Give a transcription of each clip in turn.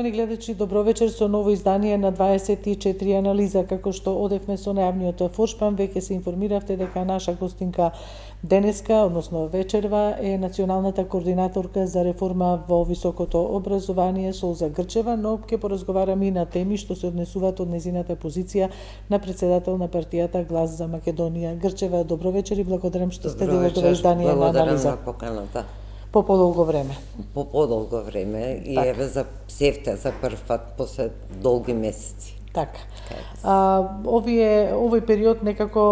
Почитувани гледачи, добро вечер со ново издание на 24 анализа. Како што одевме со најавниот форшпан, веќе се информиравте дека наша гостинка денеска, односно вечерва, е националната координаторка за реформа во високото образование Солза Грчева, но ќе поразговараме и на теми што се однесуваат од незината позиција на председател на партијата Глас за Македонија. Грчева, добро вечер и благодарам што сте дел од ова издание на анализа. Благодарам на поканата. По подолго време. По подолго време и така. еве за севте за прв пат после долги месеци. Така. Овој период некако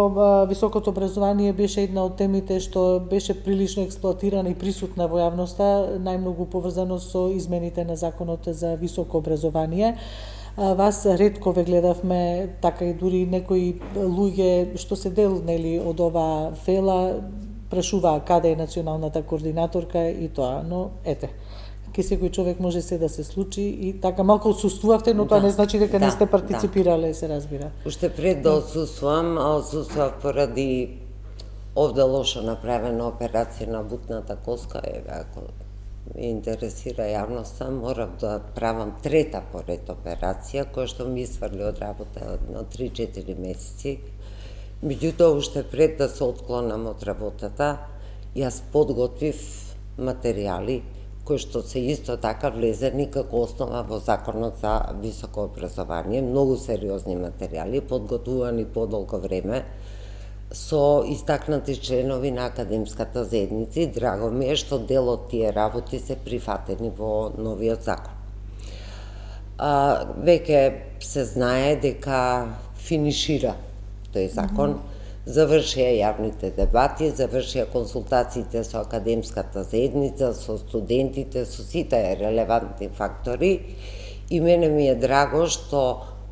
високото образование беше една од темите што беше прилично експлоатирана и присутна во јавноста, најмногу поврзано со измените на законот за високо образование. Вас ретко ве гледавме, така и дури некои луѓе што се дел од ова фела прашуваа каде е националната координаторка и тоа, но ете, ке секој човек може се да се случи и така малку отсуствувавте, но тоа не значи дека не сте партиципирале, се разбира. Уште пред да отсуствував поради овде лошо направена операција на бутната коска, еве ако ме интересира јавноста, морав да правам трета поред операција, која што ми сврли од работа на 3-4 месеци. Меѓутоа, уште пред да се отклонам од работата, јас подготвив материјали кои што се исто така влезени како основа во Законот за високо образование, многу сериозни материјали, подготвувани подолго време, со истакнати членови на академската заедница и драго ми е што дел од тие работи се прифатени во новиот закон. Веќе се знае дека финишира тој закон, завршија јавните дебати, завршија консултациите со академската заедница, со студентите, со сите релевантни фактори и мене ми е драго што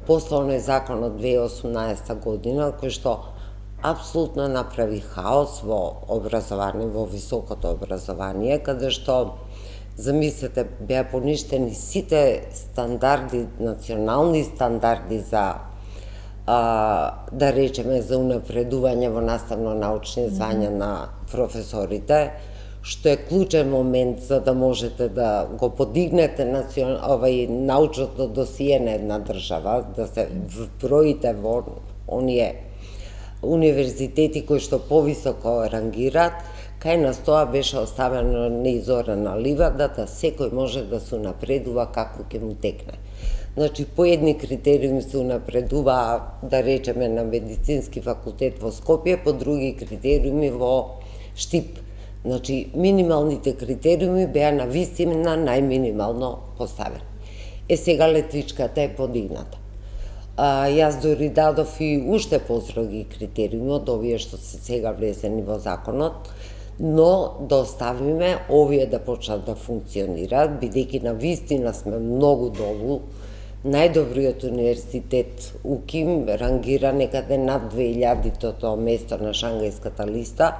после оној закон од 2018 година, кој што апсолутно направи хаос во образование, во високото образование, каде што, замислете, беа поништени сите стандарди, национални стандарди за да речеме за унапредување во наставно-научни звања на професорите, што е клучен момент за да можете да го подигнете научното досие на една држава, да се вброите во оние универзитети кои што повисоко рангираат, кај нас тоа беше оставено неизорана ливада, да секој може да се унапредува како ќе му текне. Значи, по едни критериуми се унапредува, да речеме, на медицински факултет во Скопје, по други критериуми во Штип. Значи, минималните критериуми беа на вистина најминимално поставени. Сега летвичката е подигната. Јас дори дадов и уште построги критериуми од овие што се сега влезени во законот, но да оставиме овие да почнат да функционираат, бидејќи на вистина сме многу долу. Најдобриот универзитет УКИМ рангира некаде над 2000-тото место на Шангајската листа,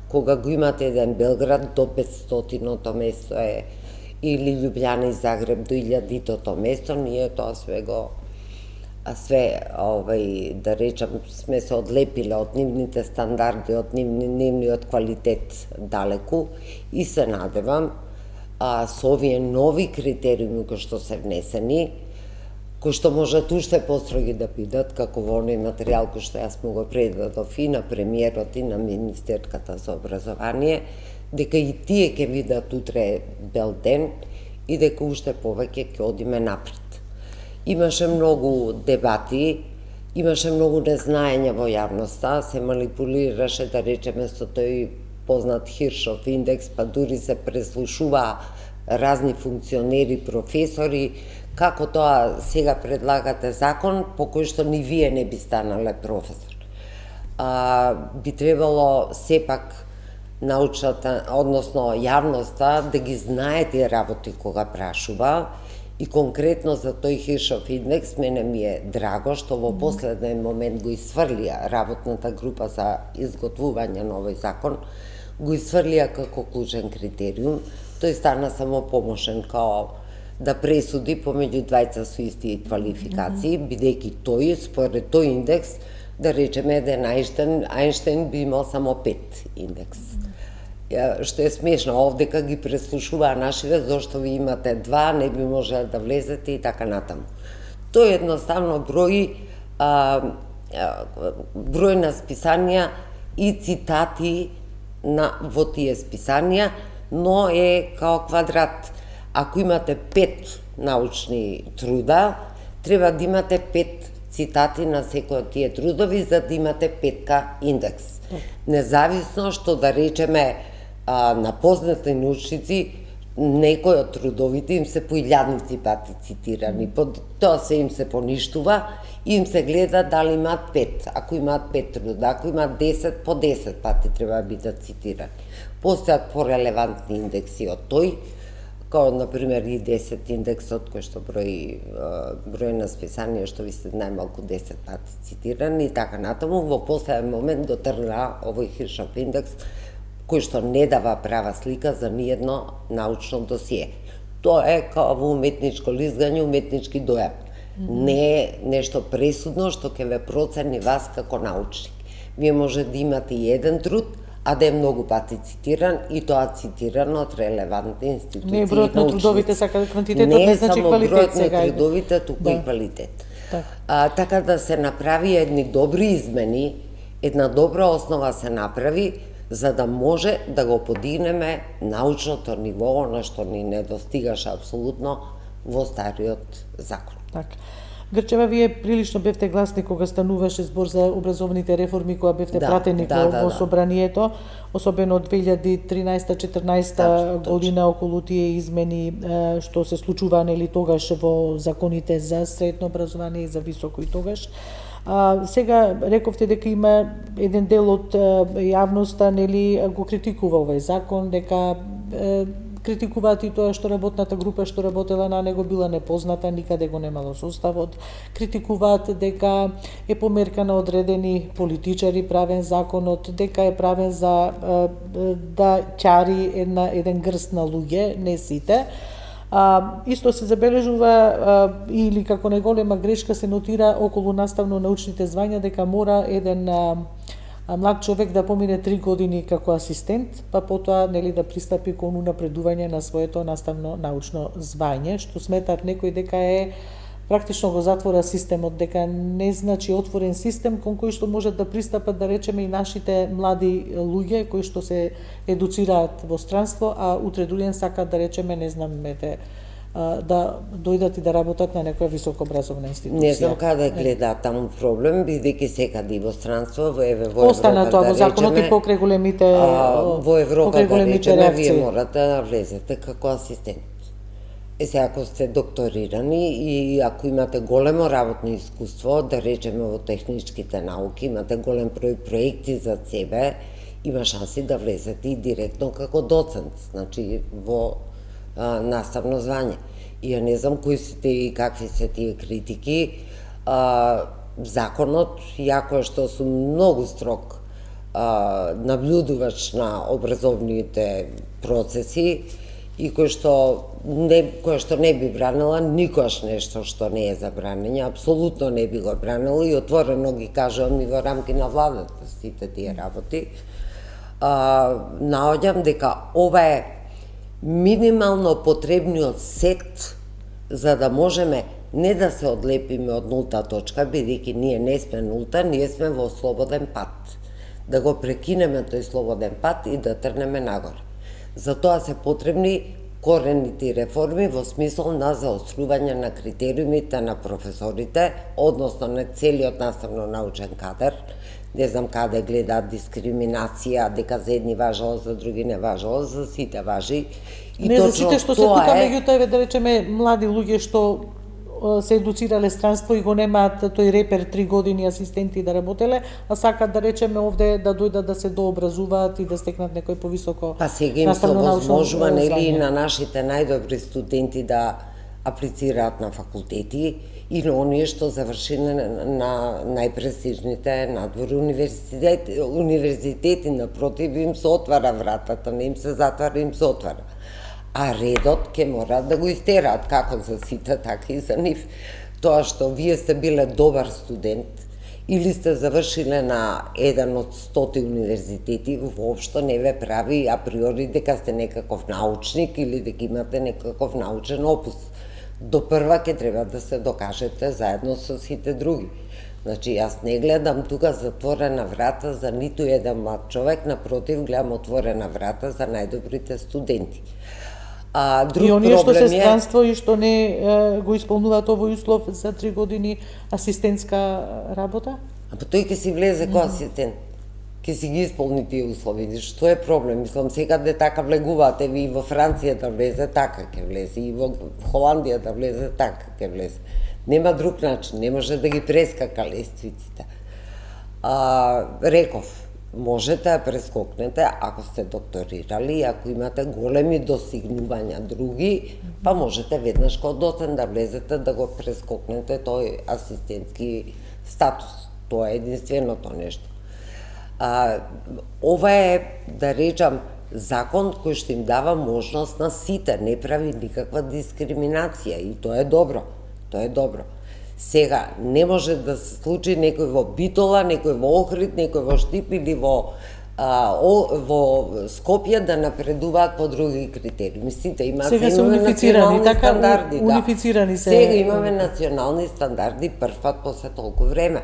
кога го имате еден Белград до 500-тото место е, или Љубљана и Загреб до 1000-тото место, ние тоа да речем, сме се одлепиле од нивните стандарди, од нивниот квалитет далеку и се надевам со овие нови критериуми кои што се внесени, кои што можат уште построги да бидат, како во оној материјал кој што јас му го предадов и на премиерот и на министерката за образование, дека и тие ќе видат утре бел ден и дека уште повеќе ќе одиме напред. Имаше многу дебати, имаше многу незнаење во јавноста, се манипулираше, да речеме, со тој познат Хиршов индекс, па дури се преслушуваа разни функционери, професори, како тоа сега предлагате закон по кој што ни вие не би станале професор. Би требало сепак научната, односно јавноста, да ги знае тие работи кога прашува и конкретно за тој Хиршов индекс мене ми е драго што во последен момент го исфрлија работната група за изготвување на овој закон, го исфрлија како клучен критериум, тој стана само помошен као да пресуди помеѓу двајца со исти квалификации, бидејќи тој, според тој индекс, да речеме еден Ајнштен би имал само 5 индекс. што е смешно, овдека ги преслушуваа нашиве, зошто ви имате два, не би можеле да влезете и така натаму. Тој едноставно број на списанија и цитати во тие списанија, но е као квадрат. Ако имате 5 научни труда, треба да имате 5 цитати на секој од тие трудови, за да имате 5 индекс. Независно што, да речеме, на познати научници, некои од трудовите им се по илјадници пати цитирани, тоа се им се поништува и им се гледа дали имаат 5. Ако имаат 5 труда, ако имаат 10, по 10 пати треба да бидат цитирани. Постојат порелевантни индекси од тој, као, например, и 10 индексот, кој што број на списанија што ви се најмалку 10 пати цитирани и така натаму, во последен момент го тргна овој Хиршов индекс, кој што не дава права слика за ниедно научно досие. Тоа е као во уметничко лизгање, уметнички дојам. Не е нешто пресудно што ќе ве процени вас како научник. Вие може да имате и еден труд, а да е многу пати цитиран, и тоа цитирано од релевантни институции. Не е бројот на трудовите, сака квантитетот, не значи квалитет сега. Не е само бројот на трудовите, туку и квалитет. Така да се направи едни добри измени, една добра основа се направи, за да може да го подигнеме научното ниво, на што ни недостигаше апсолутно во стариот закон. Така. Грчева, вие прилично бевте гласни кога стануваше збор за образовните реформи, кога бевте пратени во собранието, особено од 2013-14 година околу тие измени што се случува, нели, тогаш во законите за средно образование и за високо и тогаш. Сега рековте дека има еден дел од јавноста, нели, го критикува овој закон, дека критикуваат и тоа што работната група што работела на него била непозната, никаде го немало составот. Критикуваат дека е померка на одредени политичари правен законот, дека е правен за да ќари еден грст на луѓе, не сите. Исто се забележува или како најголема грешка се нотира околу наставно-научните звања, дека мора еден млад човек да помине 3 години како асистент, па потоа, нели, да пристапи кон унапредување на своето наставно-научно звање, што сметат некои дека е практично го затвора системот, дека не значи отворен систем кон кој што можат да пристапат, да речеме, и нашите млади луѓе кои што се едуцираат во странство, а утре ден сакаат, да речеме, не знам, да дојдат и да работат на некоја високообразовна институција. Не знам каде гледаат таму проблем, бидејќи секаде и во странство, во Европа, остана тоа во законот и покрај големите во Европа, да речеме, вие морате да влезете како асистент. Сега, ако сте докторирани и ако имате големо работно искуство, да речеме во техничките науки, имате голем број проекти за себе, има шанси да влезете и директно како доцент, значи во наставно звање. И ја не знам кои се и какви се тие критики. Законот, јако е што сум многу строг наблюдувач на образовните процеси и кој што не би бранила никош нешто што не е забранено, апсолутно не би го бранила и отворено ги кажувам и во рамки на владата сите тие работи. Наоѓам дека ова е минимално потребниот сет за да можеме не да се одлепиме од нулта точка, бидејќи ние не сме нулта, ние сме во слободен пат. Да го прекинеме тој слободен пат и да трнеме нагоре. За тоа се потребни корените реформи во смисол на заострување на критериумите на професорите, односно на целиот наставно-научен кадар. Не знам каде гледаат дискриминација, дека за едни важало, за други не важало, за сите важи. И не за сите што се тука, меѓутоа, да речеме, млади луѓе што се едуцирале странство и го немаат тој репер 3 години асистенти да работеле, а сакат, да речеме, овде да дојдат да се дообразуваат и да стекнат некој повисоко. Па сега им се овозможува, нели, на нашите најдобри студенти да аплицираат на факултети и на оние што завршиле на најпрестижните надвори универзитети, напротив, им се отвара вратата, не им се затвара, им се отвара. А редот ќе мора да го истераат, како за сите, така и за нив. Тоа што вие сте биле добар студент или сте завршиле на еден од 100 универзитети, воопшто не ве прави априори дека сте некаков научник или дека имате некаков научен опус. До прва ќе треба да се докажете заедно со сите други. Значи, јас не гледам тука затворена врата за ниту еден млад човек, напротив, гледам отворена врата за најдобрите студенти. Друг и оние што се проблем е... странство и што не го исполнуваат овој услов за 3 години асистентска работа? Па тој ќе си влезе кој асистент. Ќе си ги исполни тие услови. Што е проблем? Мислам, секаде така влегуваат, еви и во Франција да влезе, така ќе влезе, и во Холандија да влезе, така ќе влезе. Нема друг начин, не може да ги прескака лествиците. Реков, можете да прескокнете ако сте докторирали, ако имате големи достигнувања други, па можете веднаш кога доцент да влезете да го прескокнете тој асистентски статус. Тоа е единственото нешто. Ова е, да речам, закон кој што им дава можност на сите, не прави никаква дискриминација и тоа е добро. Тоа е добро. Сега, не може да се случи некој во Битола, некој во Охрид, некој во Штип или во Скопје да напредуваат по други критерии. Мислите, сега се унифицирани, така стандарди, унифицирани се. Сега имаме национални стандарди прв пат после толку време.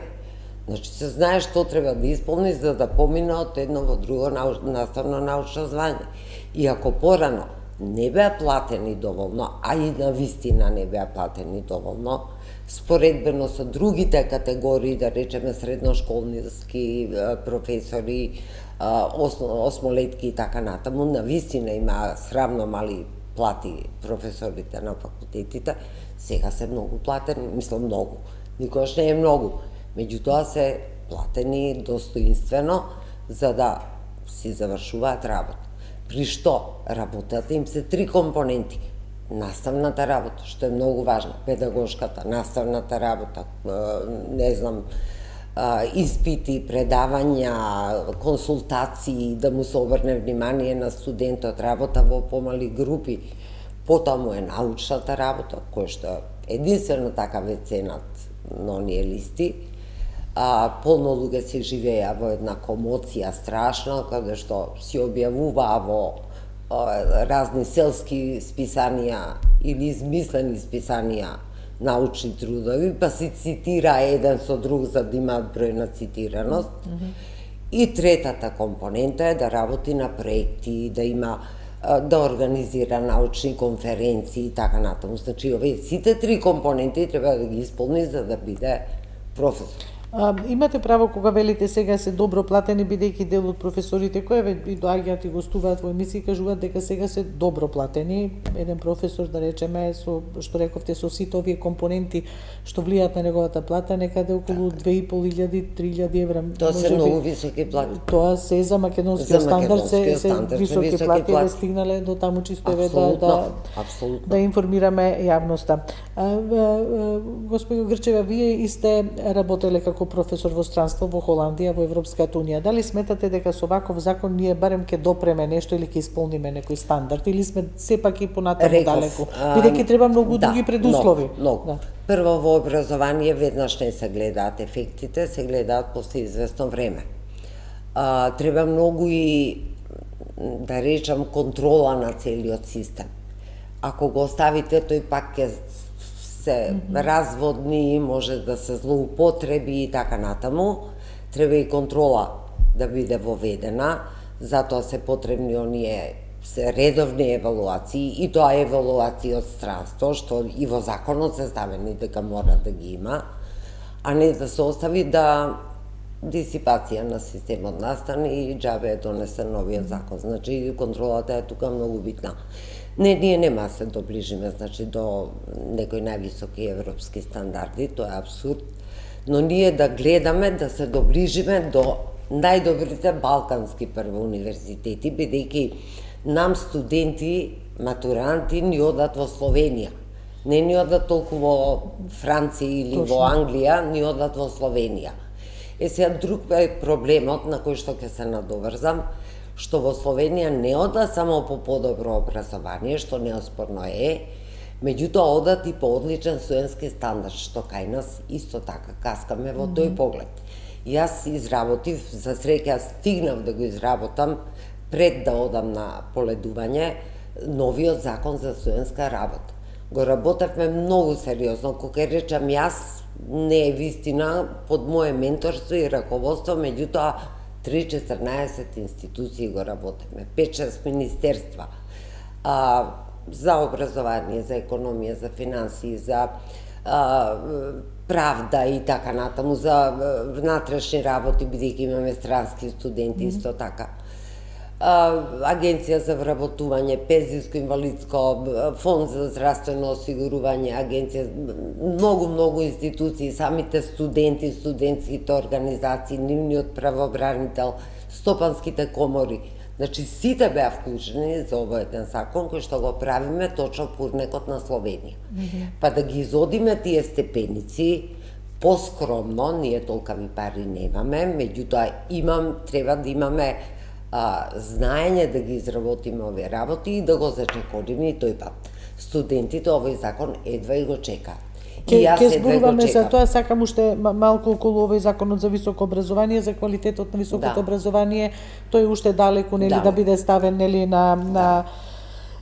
Значи се знае што треба да исполни за да помине од едно во друго наставно научно звање. И ако порано не беа платени доволно, а и на вистина не беа платени доволно, споредбено со другите категории, да речеме средношколски професори, осмолетки и така натаму, на вистина има срамно мали плати професорите на факултетите, сега се многу платени, мислам многу, никош не е многу, меѓутоа се платени достоинствено за да си завршуваат работа. При што работата им се 3 компоненти. Наставната работа, што е многу важна, педагошката, наставната работа, не знам, испити, предавања, консултации, да му се обрне внимание на студентот, работа во помали групи. Потаму е научната работа, која што единствено така ве ценат на оние листи. Полно луѓе се живеја во една комоција страшна, каде што си објавуваа во разни селски списанија или измислени списанија научни трудови, па се цитира еден со друг за да имаат број на цитираност. И третата компонента е да работи на проекти, да има да организира научни конференции и така натаму. Значи, овие сите 3 компоненти треба да ги исполни за да биде професор. Имате право кога велите сега се добро платени, бидејќи дел од професорите кои ви доаѓаат и гостуваат во емисии кажуваат дека сега се добро платени. Еден професор, да речеме, со што рековте, со сите овие компоненти што влијаат на неговата плата, некаде околу 2.500-3.000 евра. Тоа се многу високи плати. Тоа се за македонскиот стандард се високи плати, да стигнале до таму чисто еве да информираме јавноста. Господи Грчева, вие и сте работеле како професор во странство во Холандија, во Европската унија. Дали сметате дека со ваков закон ние барем ќе допреме нешто или ќе исполниме некој стандард, или сме сепак и понатаму далеку? Бидејќи треба многу други предуслови. Многу. Прво во образование веднаш не се гледаат ефектите, се гледаат после известно време. Треба многу и, да речам, контрола на целиот систем. Ако го оставите, тој пак ќе се разводни, може да се злоупотреби и така натаму. Треба и контрола да биде воведена, затоа се потребни оние редовни евалуации, и тоа е евалуација од странство, што и во законот се ставени дека мора да ги има, а не да се остави да дисипација на системот настане и џабе е донесен новиот закон. Значи, контролата е тука многу битна. Ние нема да се доближиме, значи, до некои највисоки европски стандарди, тоа е абсурд, но ние да гледаме да се доближиме до најдобрите балкански прво универзитети, бидејќи нам студенти, матуранти ни одат во Словенија. Не ни одат толку во Франција или во Англија, ни одат во Словенија. Сега друг е проблемот на кој што ќе се надоврзам, што во Словенија не одат само по подобро образование, што неоспорно е, меѓутоа одат и по одличен студентски стандард, што кај нас исто така каскаме во тој поглед. Јас изработив, за среќа стигнав да го изработам пред да одам на поледување, новиот закон за студентска работа. Го работевме многу сериозно, кога речам јас, не е вистина, под мое менторство и раководство, меѓутоа 3-14 институции го работевме, 5-6 министерства, за образование, за економија, за финансии, за правда и така натаму, за внатрешни работи, бидејќи имаме странски студенти исто така. Агенција за вработување, пензиско инвалидско, фонд за здравствено осигурување, агенција, многу институции, самите студенти, студентските организации, нивниот правобранител, стопанските комори. Значи, сите беа вклучени за овој еден закон кој што го правиме точно по урнекот на Словенија. Па да ги изодиме тие степеници, поскромно, ние толкави пари немаме, меѓутоа треба да имаме знаење да ги изработиме овие работи и да го зачекориме и тој пат. Студентите овој закон едва и го чекаат. Ке зборуваме за тоа, сакам уште малку околу овој законот за високо образование, за квалитетот на високото образование, тој уште далеку, нели, да биде ставен, нели, на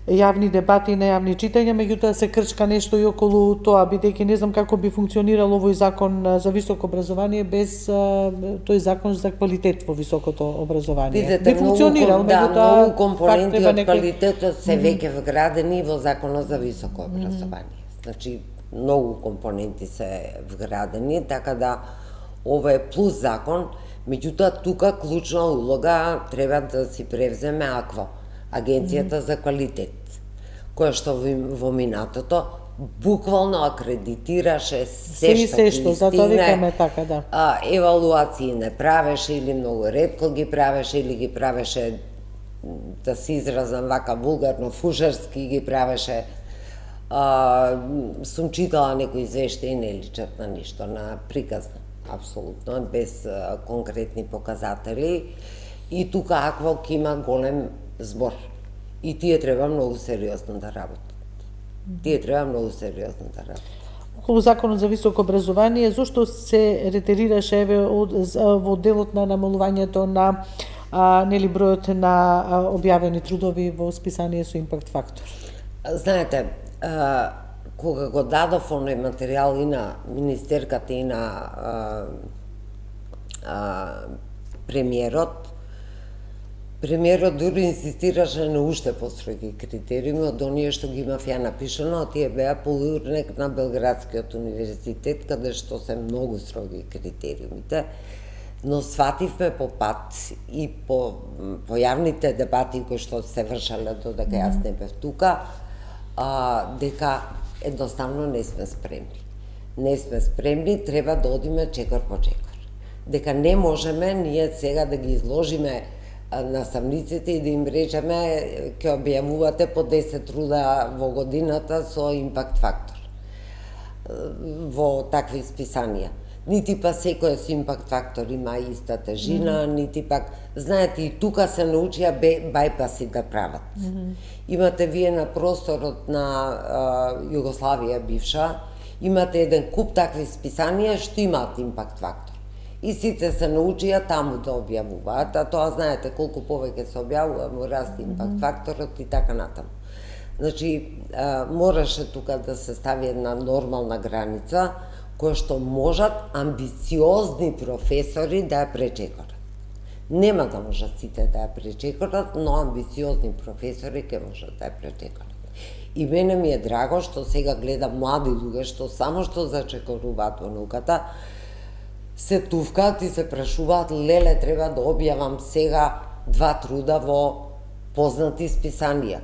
јавни дебати, на јавни читања, меѓутоа се крчка нешто и околу тоа, бидејќи не знам како би функционирал овој закон за високо образование без тој закон за квалитет во високото образование. Видете, би функционирал, меѓутоа многу компоненти од квалитетот се веќе вградени во законот за високо образование. Значи, многу компоненти се вградени, така да ова е плюс закон, меѓутоа тука клучна улога треба да си превземе АКВО, Агенцијата за квалитет, која што во минатото буквално акредитираше се што затоа викаме така, да. Евалуации не правеше или многу ретко ги правеше или ги правеше, да се изразам вака вулгарно, фушерски ги правеше. Сум читала некои извештаи и не личат на ништо, на приказна, апсолутно, без конкретни показатели. И тука АКВО има голем збор. И тие треба многу сериозно да работат. Околу законот за високо образование, зошто се ретерираше во делот на намалувањето на нели бројот на објавени трудови во списание со импакт фактор? Знаете, кога го дадов оној материјал и на министерката и на премиерот дури инсистираше на уште построги критериуми од оние што ги имав ја напишано, а тие беа по урнек на Белградскиот универзитет, каде што се многу строги критериумите, но свативме по пат и по јавните дебати кои што се вршале додека јас не бев тука, дека едноставно не сме спремни. Не сме спремни, треба да одиме чекор по чекор. Дека не можеме ние сега да ги изложиме наставниците и да им речеме ќе објавувате по 10 труда во годината со импакт фактор во такви списанија. Нити па секој со импакт фактор има иста тежина, нити пак, знаете, и тука се научија бајпаси да прават. Имате вие на просторот на Југославија бивша, имате еден куп такви списанија што имаат импакт фактор. И сите се научија таму да објавуваат, а тоа знаете колку повеќе се објавува, му расте импакт факторот и така натаму. Значи, мораше тука да се стави една нормална граница, која што можат амбициозни професори да ја пречекорат. Нема да можат сите да ја пречекорат, но амбициозни професори ќе можат да ја пречекорат. И мене ми е драго што сега гледам млади луѓе што само што зачекоруваат во науката, се тувкаат и се прашуваат, леле, треба да објавам сега 2 труда во познати списанија.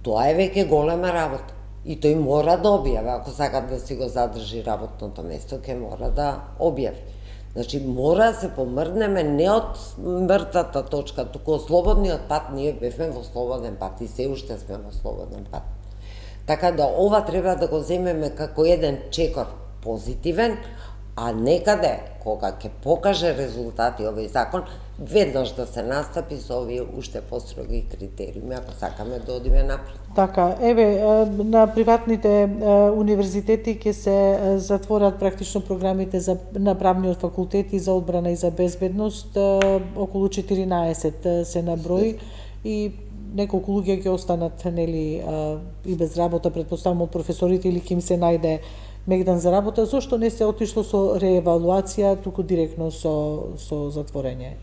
Тоа е веќе голема работа. И тој мора да објави, ако сака да си го задржи работното место, ќе мора да објави. Значи, мора да се помрднеме не од мртвата точка, туку од слободниот пат, ние бевме во слободен пат и се уште сме во слободен пат. Така да ова треба да го земеме како еден чекор позитивен, а некаде, кога ќе покаже резултати овој закон, веднаш да се настапи со овие уште построги критериуми, ако сакаме да одиме напред. Така, еве, на приватните универзитети ќе се затворат практично програмите на правниот факултет и за одбрана и за безбедност, околу 14 се на број и неколку луѓе ќе останат, нели, и без работа, претпоставам од професорите, или ќе им се најде мегдан за работа. Зошто не се отишло со реевалуација, туку директно со затворење?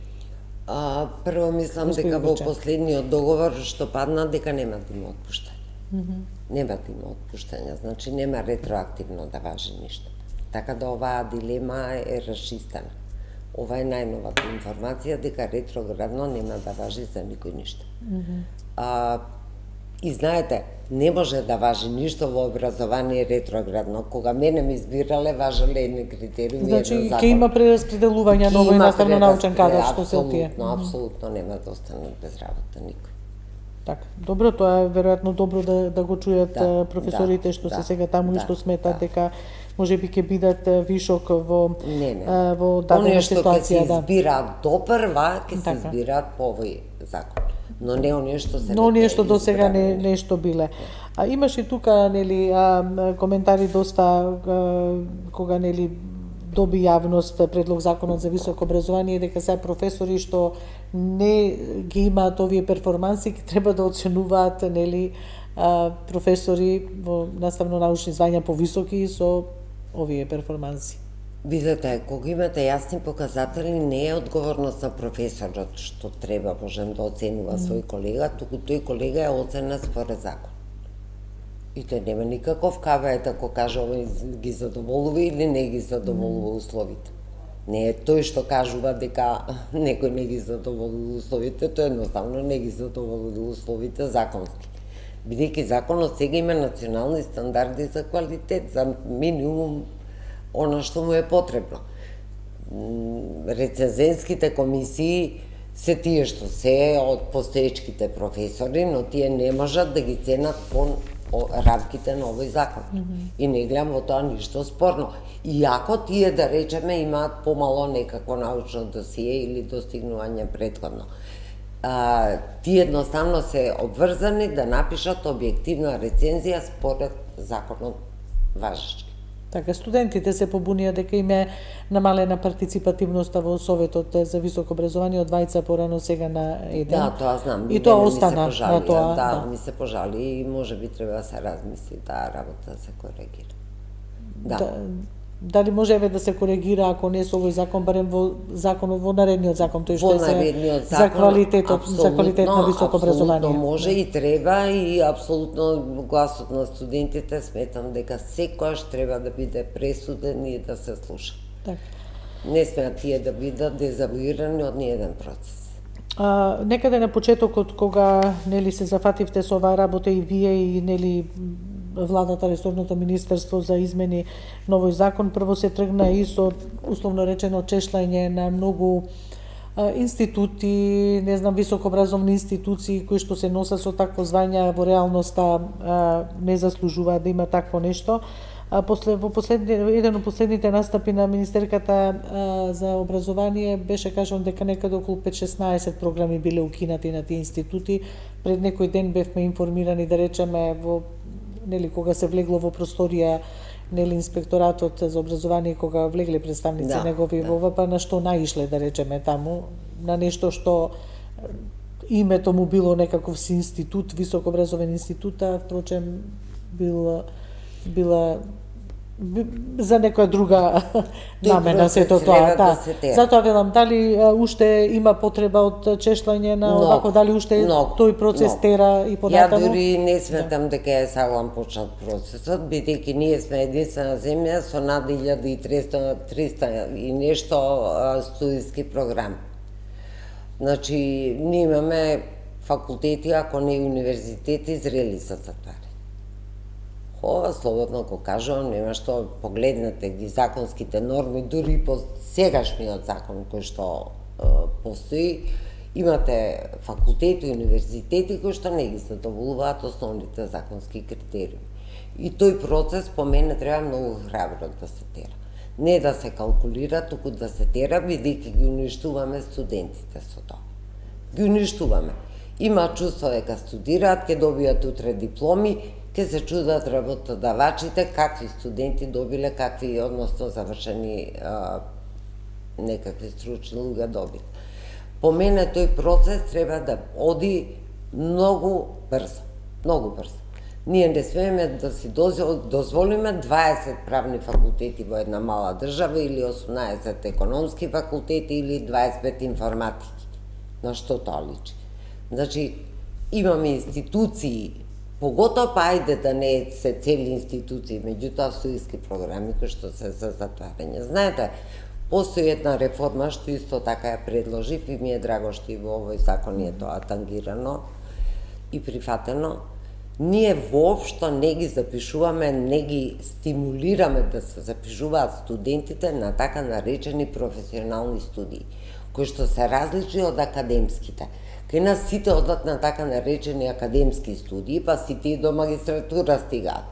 Прво мислам дека во последниот договор што падна дека нема да има отпуштање. Нема да има отпуштање, значи нема ретроактивно да важи ништо. Така да оваа дилема е расчистена. Ова е најновата информација дека ретроградно нема да важи за никој ништо. И знаете, не може да важи ништо во образование ретроградно. Кога мене ми избирале, важеле едни критериуми, значи, еден закон. Значи, ќе има прераспределување на овој наставно-научен кадар, што се отие. Апсолутно нема да останат без работа никој. Така, добро, тоа е веројатно добро да го чујат професорите што се сега таму и што сметат дека можеби ќе бидат вишок во дадена ситуација. Оние што ќе се избираат допрва, ќе се избираат по овој закон. Но не оние што се до сега нешто биле. Имаше тука, нели, коментари доста кога, нели, доби јавност предлог законот за високо образование, дека се професори што не ги имаат овие перформанси, ќе треба да оценуваат, нели, професори во наставно-научни звања повисоки со овие перформанси. Видете, кога имате јасни показатели, не е одговорност на професорот што треба можем да оценува свој колега, туку тој колега е оценен според закон. И тој нема никаков кабајет ако каже овој ги задоволува или не ги задоволува условите. Не е тој што кажува дека некој не ги задоволува условите, тој едноставно не ги задоволува условите законски. Бидејќи законот сега има национални стандарди за квалитет, за минимум она што му е потребно. Рецензенските комисии се тие што се од постоечките професори, но тие не можат да ги ценат по рамките на овој закон. И не гледам во тоа ништо спорно. Иако тие, да речеме, имаат помало некако научно досие или достигнување претходно. Тие едноставно се обврзани да напишат објективна рецензија според законот важечки. Така, студентите се побунија дека им е намалена партиципативноста во Советот за високо образование од 2 порано сега на 1. Да, тоа знам. И тоа остана на тоа. Да, ми се пожали и можеби треба да се размисли таа работа да се коригира. Да. Дали може да се коригира ако не со овој закон, барем во законот, во наредниот закон, тој што е за квалитет на високо образование. Апсолутно може и треба, и апсолутно гласот на студентите сметам дека секојаш треба да биде пресуден и да се слуша. Така. Не смеат тие да бидат дезавуирани од ниеден процес. Некаде на почетокот кога, нели, се зафативте со оваа работа и вие и, нели, владата, ресорното министерство за измени на овој закон, прво се тргна и со, условно речено, чешлање на многу институти, не знам, високообразовни институции кои што се носат со такво звање, во реалноста не заслужуваат да има такво нешто. Еден од последните настапи на Министерката за образование беше кажано дека некаде околу 5-16 програми биле укинати на тие институти. Пред некој ден бевме информирани, да речеме, во, нели, кога се влегло во просторија, нели, инспекторатот за образование, кога влегле представници негови во ВП, на што наишле, да речеме, таму, на нешто што името му било некаков си институт, високообразовен институт, а впрочем била за некоја друга намена сето тоа. Да. Затоа велам, дали уште има потреба од чешлање на овако, дали уште тој процес тера и понатаму? Ја дури не сметам дека е саглам почнат процесот, бидејќи ние сме единствена земја со над 1300 и нешто студиски програми. Значи, ние имаме факултети, ако не и универзитети, зрели за затварање. Ова слободно го кажувам, нема што, погледнете ги законските норми, дури по сегашниот закон кој што постои, имате факултети и универзитети кои што не ги задоволуваат основните законски критериуми. И тој процес по мене треба многу храбро да се тера. Не да се калкулира, туку да се тера, бидејќи ги уништуваме студентите со тоа. Ги уништуваме. Има чувство дека студираат, ќе добијат утре дипломи, ќе се чудат работодавачите какви студенти добиле, какви, односно завршени некакви стручни луѓе добиле. По мене тој процес треба да оди многу брзо, многу брзо. Ние не смееме да си дозволиме 20 правни факултети во една мала држава или 18 економски факултети или 25 информатики. На што тоа личи? Значи, имаме институции, поготоа па ајде да не се цели институции, меѓутоа студиски програми кои што се за затварање. Знаете, постои една реформа што исто така ја предложив и ми е драго што и во овој закон е тоа тангирано и прифатено. Ние воопшто не ги запишуваме, не ги стимулираме да се запишуваат студентите на така наречени професионални студии, кои што се различни од академските. Кај нас сите одат на така наречени академски студии, па сите и до магистратура стигаат.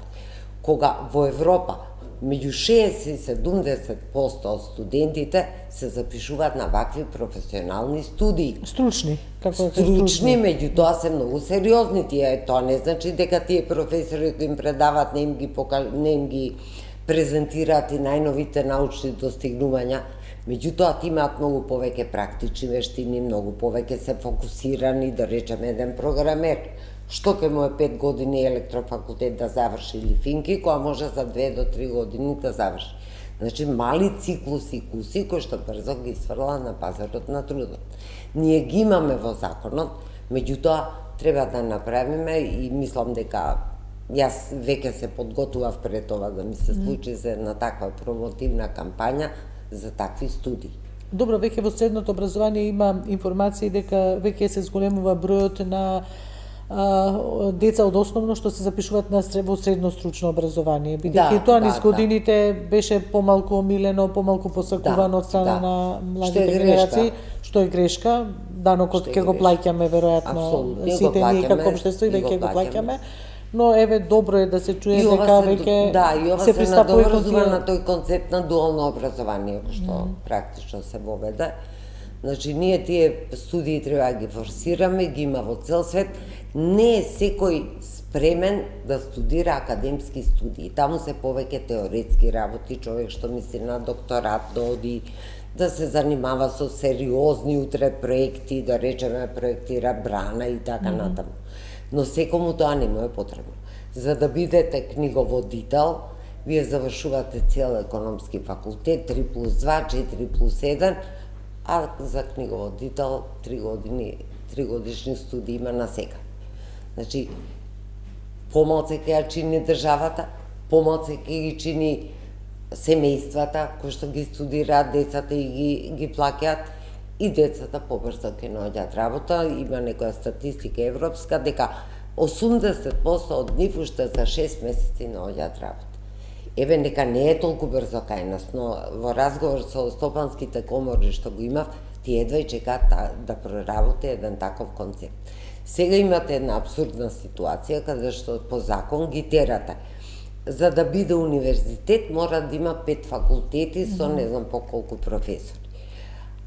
Кога во Европа меѓу 60 и 70% од студентите се запишуваат на вакви професионални студии. Стручни, како Стручни, меѓутоа се многу сериозни тие. Тоа не значи дека тие професори кои им предават не им ги презентираат и најновите научни достигнувања. Меѓутоа, ти имаат многу повеќе практични вештини, многу повеќе се фокусирани, да речеме, еден програмер. Што ке му е 5 години електрофакултет да заврши или финки, која може за 2 до 3 години да заврши. Значи, мали циклуси и куси, кои што брзо ги сврла на пазарот на трудот. Ние ги имаме во законот, меѓутоа, треба да направиме и мислам дека јас веќе се подготував пред ова да ми се случи за една таква промотивна кампања за такви студии. Добро, веќе во средното образование има информации дека веќе се зголемува бројот на деца од основно што се запишуваат во средно стручно образование, бидејќи тоа низ годините беше помалку омилено, помалку посакувано од страна на младите генерации, што е грешка. Данокот ќе го плаќаме веројатно сите ние како општество и веќе го плаќаме. Но еве добро е да се чуе дека веќе се надоврзува на тој концепт на дуално образование кој што практично се воведе. Значи, ние тие студии треба да ги форсираме, ги има во цел свет. Не е секој спремен да студира академски студии. Таму се повеќе теоретски работи, човек што мисли на докторат да оди, да се занимава со сериозни утре проекти, да речеме проектира брана и така натаму. Но секому тоа не му е потребно. За да бидете книговодител, вие завршувате цел економски факултет, 3+2, 4+1, а за книговодител 3 годишни студии има на сега. Значи, помалце ќе ја чини државата, помалце ќе ги чини семејствата кои што ги студираат децата и ги плаќаат, и децата побрзо ќе наоѓаат работа. Има некоја статистика европска дека 80% од нив уште за 6 месеци наоѓаат работа. Еве, нека не е толку брзо кај нас, но во разговор со стопанските комори што го имав, ти едва и чекаат да проработи еден таков концепт. Сега имате една абсурдна ситуација каде што по закон ги терате. За да биде универзитет мора да има 5 факултети со не знам по колку професори.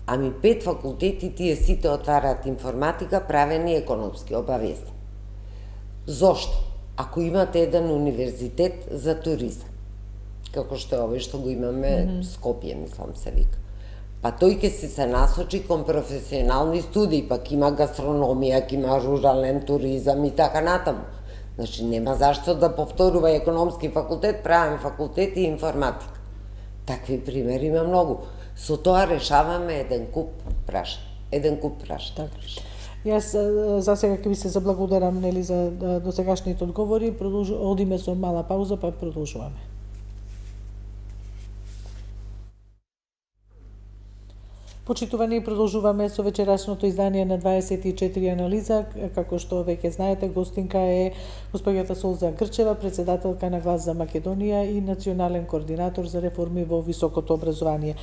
Ами 5 факултети тие сите отвараат информатика, правени економски, обавезни. Зошто? Ако имате еден универзитет за туризам, како што е овој што го имаме Скопје, мислам се вика. Па тој ќе се насочи кон професионални студии, пак има гастрономија, има рурален туризам и така натаму. Значи, нема зашто да повторува економски факултет, правен факултет и информатика. Такви примери има многу. Со тоа решаваме еден куп прашања. Така. Јас за сега ќе ви се заблагодарам за досегашните одговори. Одиме со мала пауза, па продолжуваме. Почитувани, продолжуваме со вечерашното издание на 24 анализа. Како што веќе знаете, гостинка е госпоѓата Солза Грчева, председателка на Глас за Македонија и национален координатор за реформи во високото образование.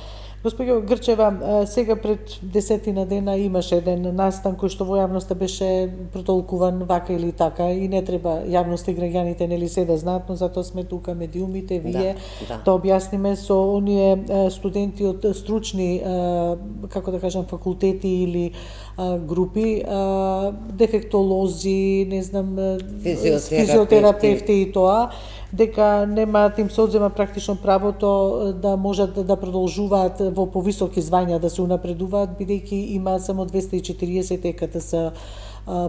Господја Грчева, сега пред 10 дена имаше еден настан кој што во јавноста беше протолкуван вака или така и не треба јавноста и граѓаните нели се да знаат, но затоа сме тука медиумите, вие да објасниме со оние студенти од стручни како да кажам факултети или групи, дефектолози, не знам, физиотерапевти и тоа, дека немаат им се одзема практично правото да можат да продолжуваат во повисоки звања, да се унапредуваат, бидејќи имаат само 240 ЕКТС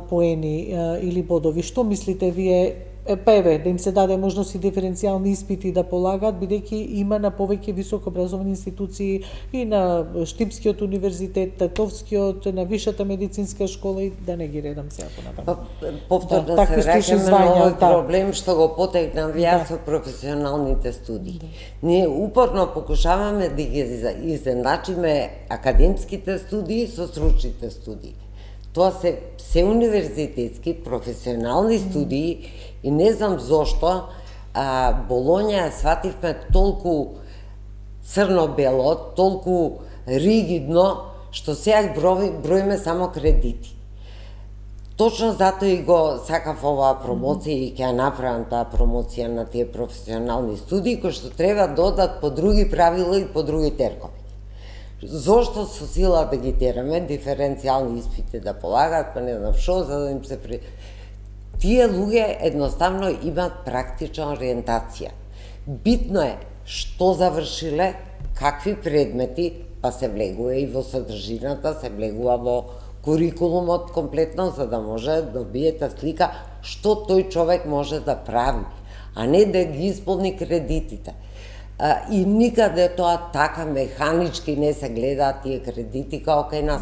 поени или бодови. Што мислите вие? Па еве, да им се даде можност и диференцијални испити да полагаат, бидејќи има на повеќе високо образовани институции и на Штипскиот универзитет, Татовскиот, на Вишата медицинска школа и да не ги редам сега понатаму. Повторно се враќаме на овој проблем што го потегнав јас со професионалните студии. Ние упорно покушаваме да ги изедначиме академските студии со стручните студии. Тоа се универзитетски, професионални студии и не знам зошто Болоња свативме толку црно-бело, толку ригидно, што сега броиме само кредити. Точно затоа и го сакав оваа промоција и ќе ја направам таа промоција на тие професионални студии, кои што треба да одат по други правила и по други теркови. Зошто со сила да ги тераме, диференцијални испити да полагаат, па не знам шо, за да им се Тие луѓе едноставно имаат практична ориентација. Битно е што завршиле, какви предмети, па се влегува и во содржината, се влегува во курикулумот комплетно, за да може да добиете слика што тој човек може да прави, а не да ги исполни кредитите. И никаде тоа така механички не се гледаат тие кредити како кај нас.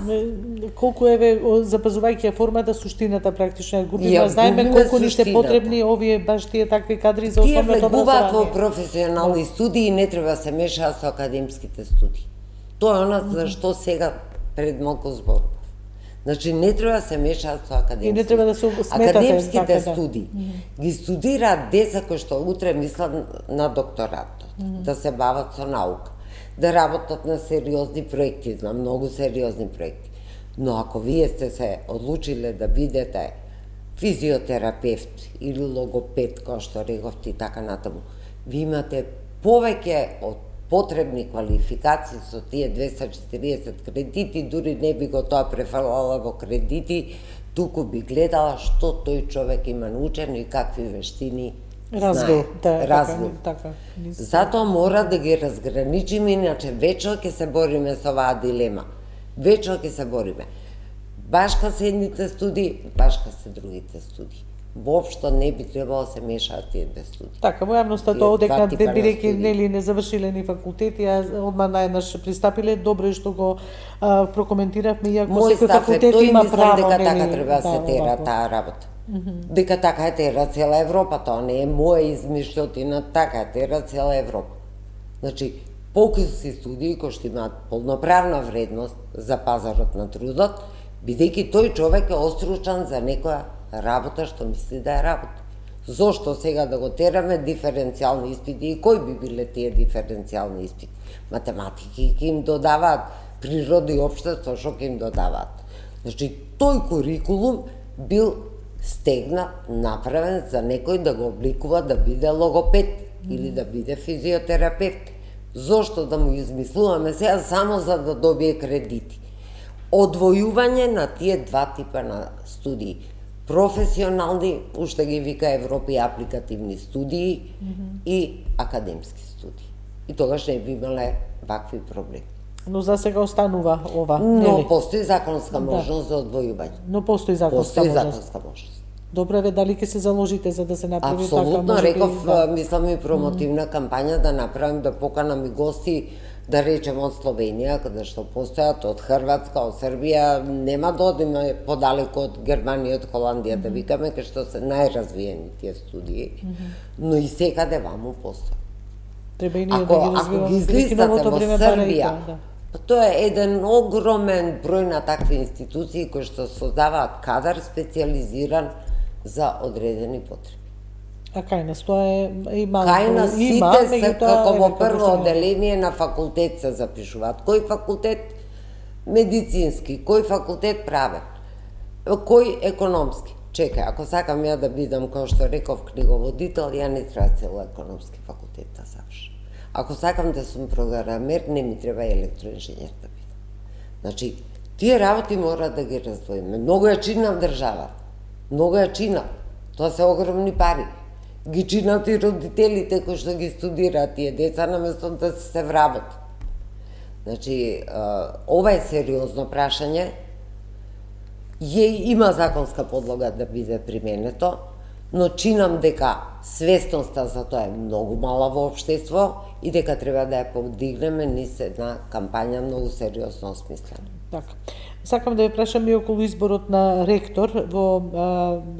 Колку еве запазувајќи формата, суштината практично губиме, знаеме колку ни се потребни овие баш тие такви кадри за основното образование. Тие влегуваат во професионални студии и не треба се мешаат со академските студии. Тоа е она за што сега пред малку зборував. Значи не треба да се мешаат со академските. И не треба да се сметате академските студии ги студираат деца кои што утре мислат на докторат, да се бават со наука, да работат на сериозни проекти, на многу сериозни проекти. Но ако вие сте се одлучиле да бидете физиотерапевт или логопед, кој што рековте и така натаму, ви имате повеќе од потребни квалификации со тие 240 кредити, дури не би го тоа префрлала во кредити, туку би гледала што тој човек има научено и какви вештини развил. Така. Затоа мора да ги разграничиме, иначе вечно ќе се бориме со оваа дилема. Вечно ќе се бориме. Башка се едните студии, башка се другите студии. Воопшто не би требало да се мешаат тие две студии. Така, во јавноста тоа одекна бидејќи нели не завршиле ни факултети, а одма наеднаш пристапиле, добро е што го прокоментиравме, иако секој факултет има право, дека така треба да се тера таа работа. Дека така е тера цела Европа, тоа не е моја измишлјотина, така е тера цела Европа. Значи, покуси студии кои што имаат полноправна вредност за пазарот на трудот, бидејќи тој човек е остручан за некоја работа што мисли да е работа. Зошто сега да го тераме диференцијални испити и кои би биле тие диференцијални испити? Математики ќе им додаваат, природа и општество што ќе им додаваат. Значи, тој курикулум бил стегнат, направен за некој да го обликува да биде логопед или да биде физиотерапевт. Зошто да му измислуваме сега само за да добие кредити? Одвојување на тие два типа на студии. Професионални, уште ги вика Европа и апликативни студии и академски студии. И тогаш не би имале вакви проблеми. Но за сега останува ова, но постои законска можност за одвојување. Но постои законска можност. Добре, ве, дали ќе се заложите за да се направи така? Апсолутно, реков, мислам и промотивна кампања да направим, да поканам и гости, да речем од Словенија, каде што постојат, од Хрватска, од Србија, нема да одиме подалеку од Германија, од Холандија, да викаме, кај што се најразвиени тие студии, но и секаде ваму постои. Треба и ние да ги развиваме. Ако ги излистате во Србија, Па тоа е еден огромен број на такви институции кои што создаваат кадар специализиран за одредени потреби. А кај нас тоа е има Кај нас има, сите се меѓутоа, како во еве, прво што одделение на факултет се запишуваат. Кој факултет? Медицински. Кој факултет? Правен. Кој економски? Чекај, ако сакам ја да бидам, кој што реков, книговодител, ја не треба цел економски факултет да завршам. Ако сакам да сум програмер, не ми треба електроинженер да бидам. Значи, тие работи мора да ги раздвоиме. Многу ја чинам државата. Многу ја чинам. Тоа се огромни пари. Ги чинат и родителите кои што ги студираат тие деца наместо да се вработат. Значи, ова е сериозно прашање. Има законска подлога да биде применето, но чинам дека свестоста за тоа е многу мала во општество и дека треба да ја подигнеме низ една кампања многу сериозно осмислена. Така. Сакам да ве прашам и околу изборот на ректор во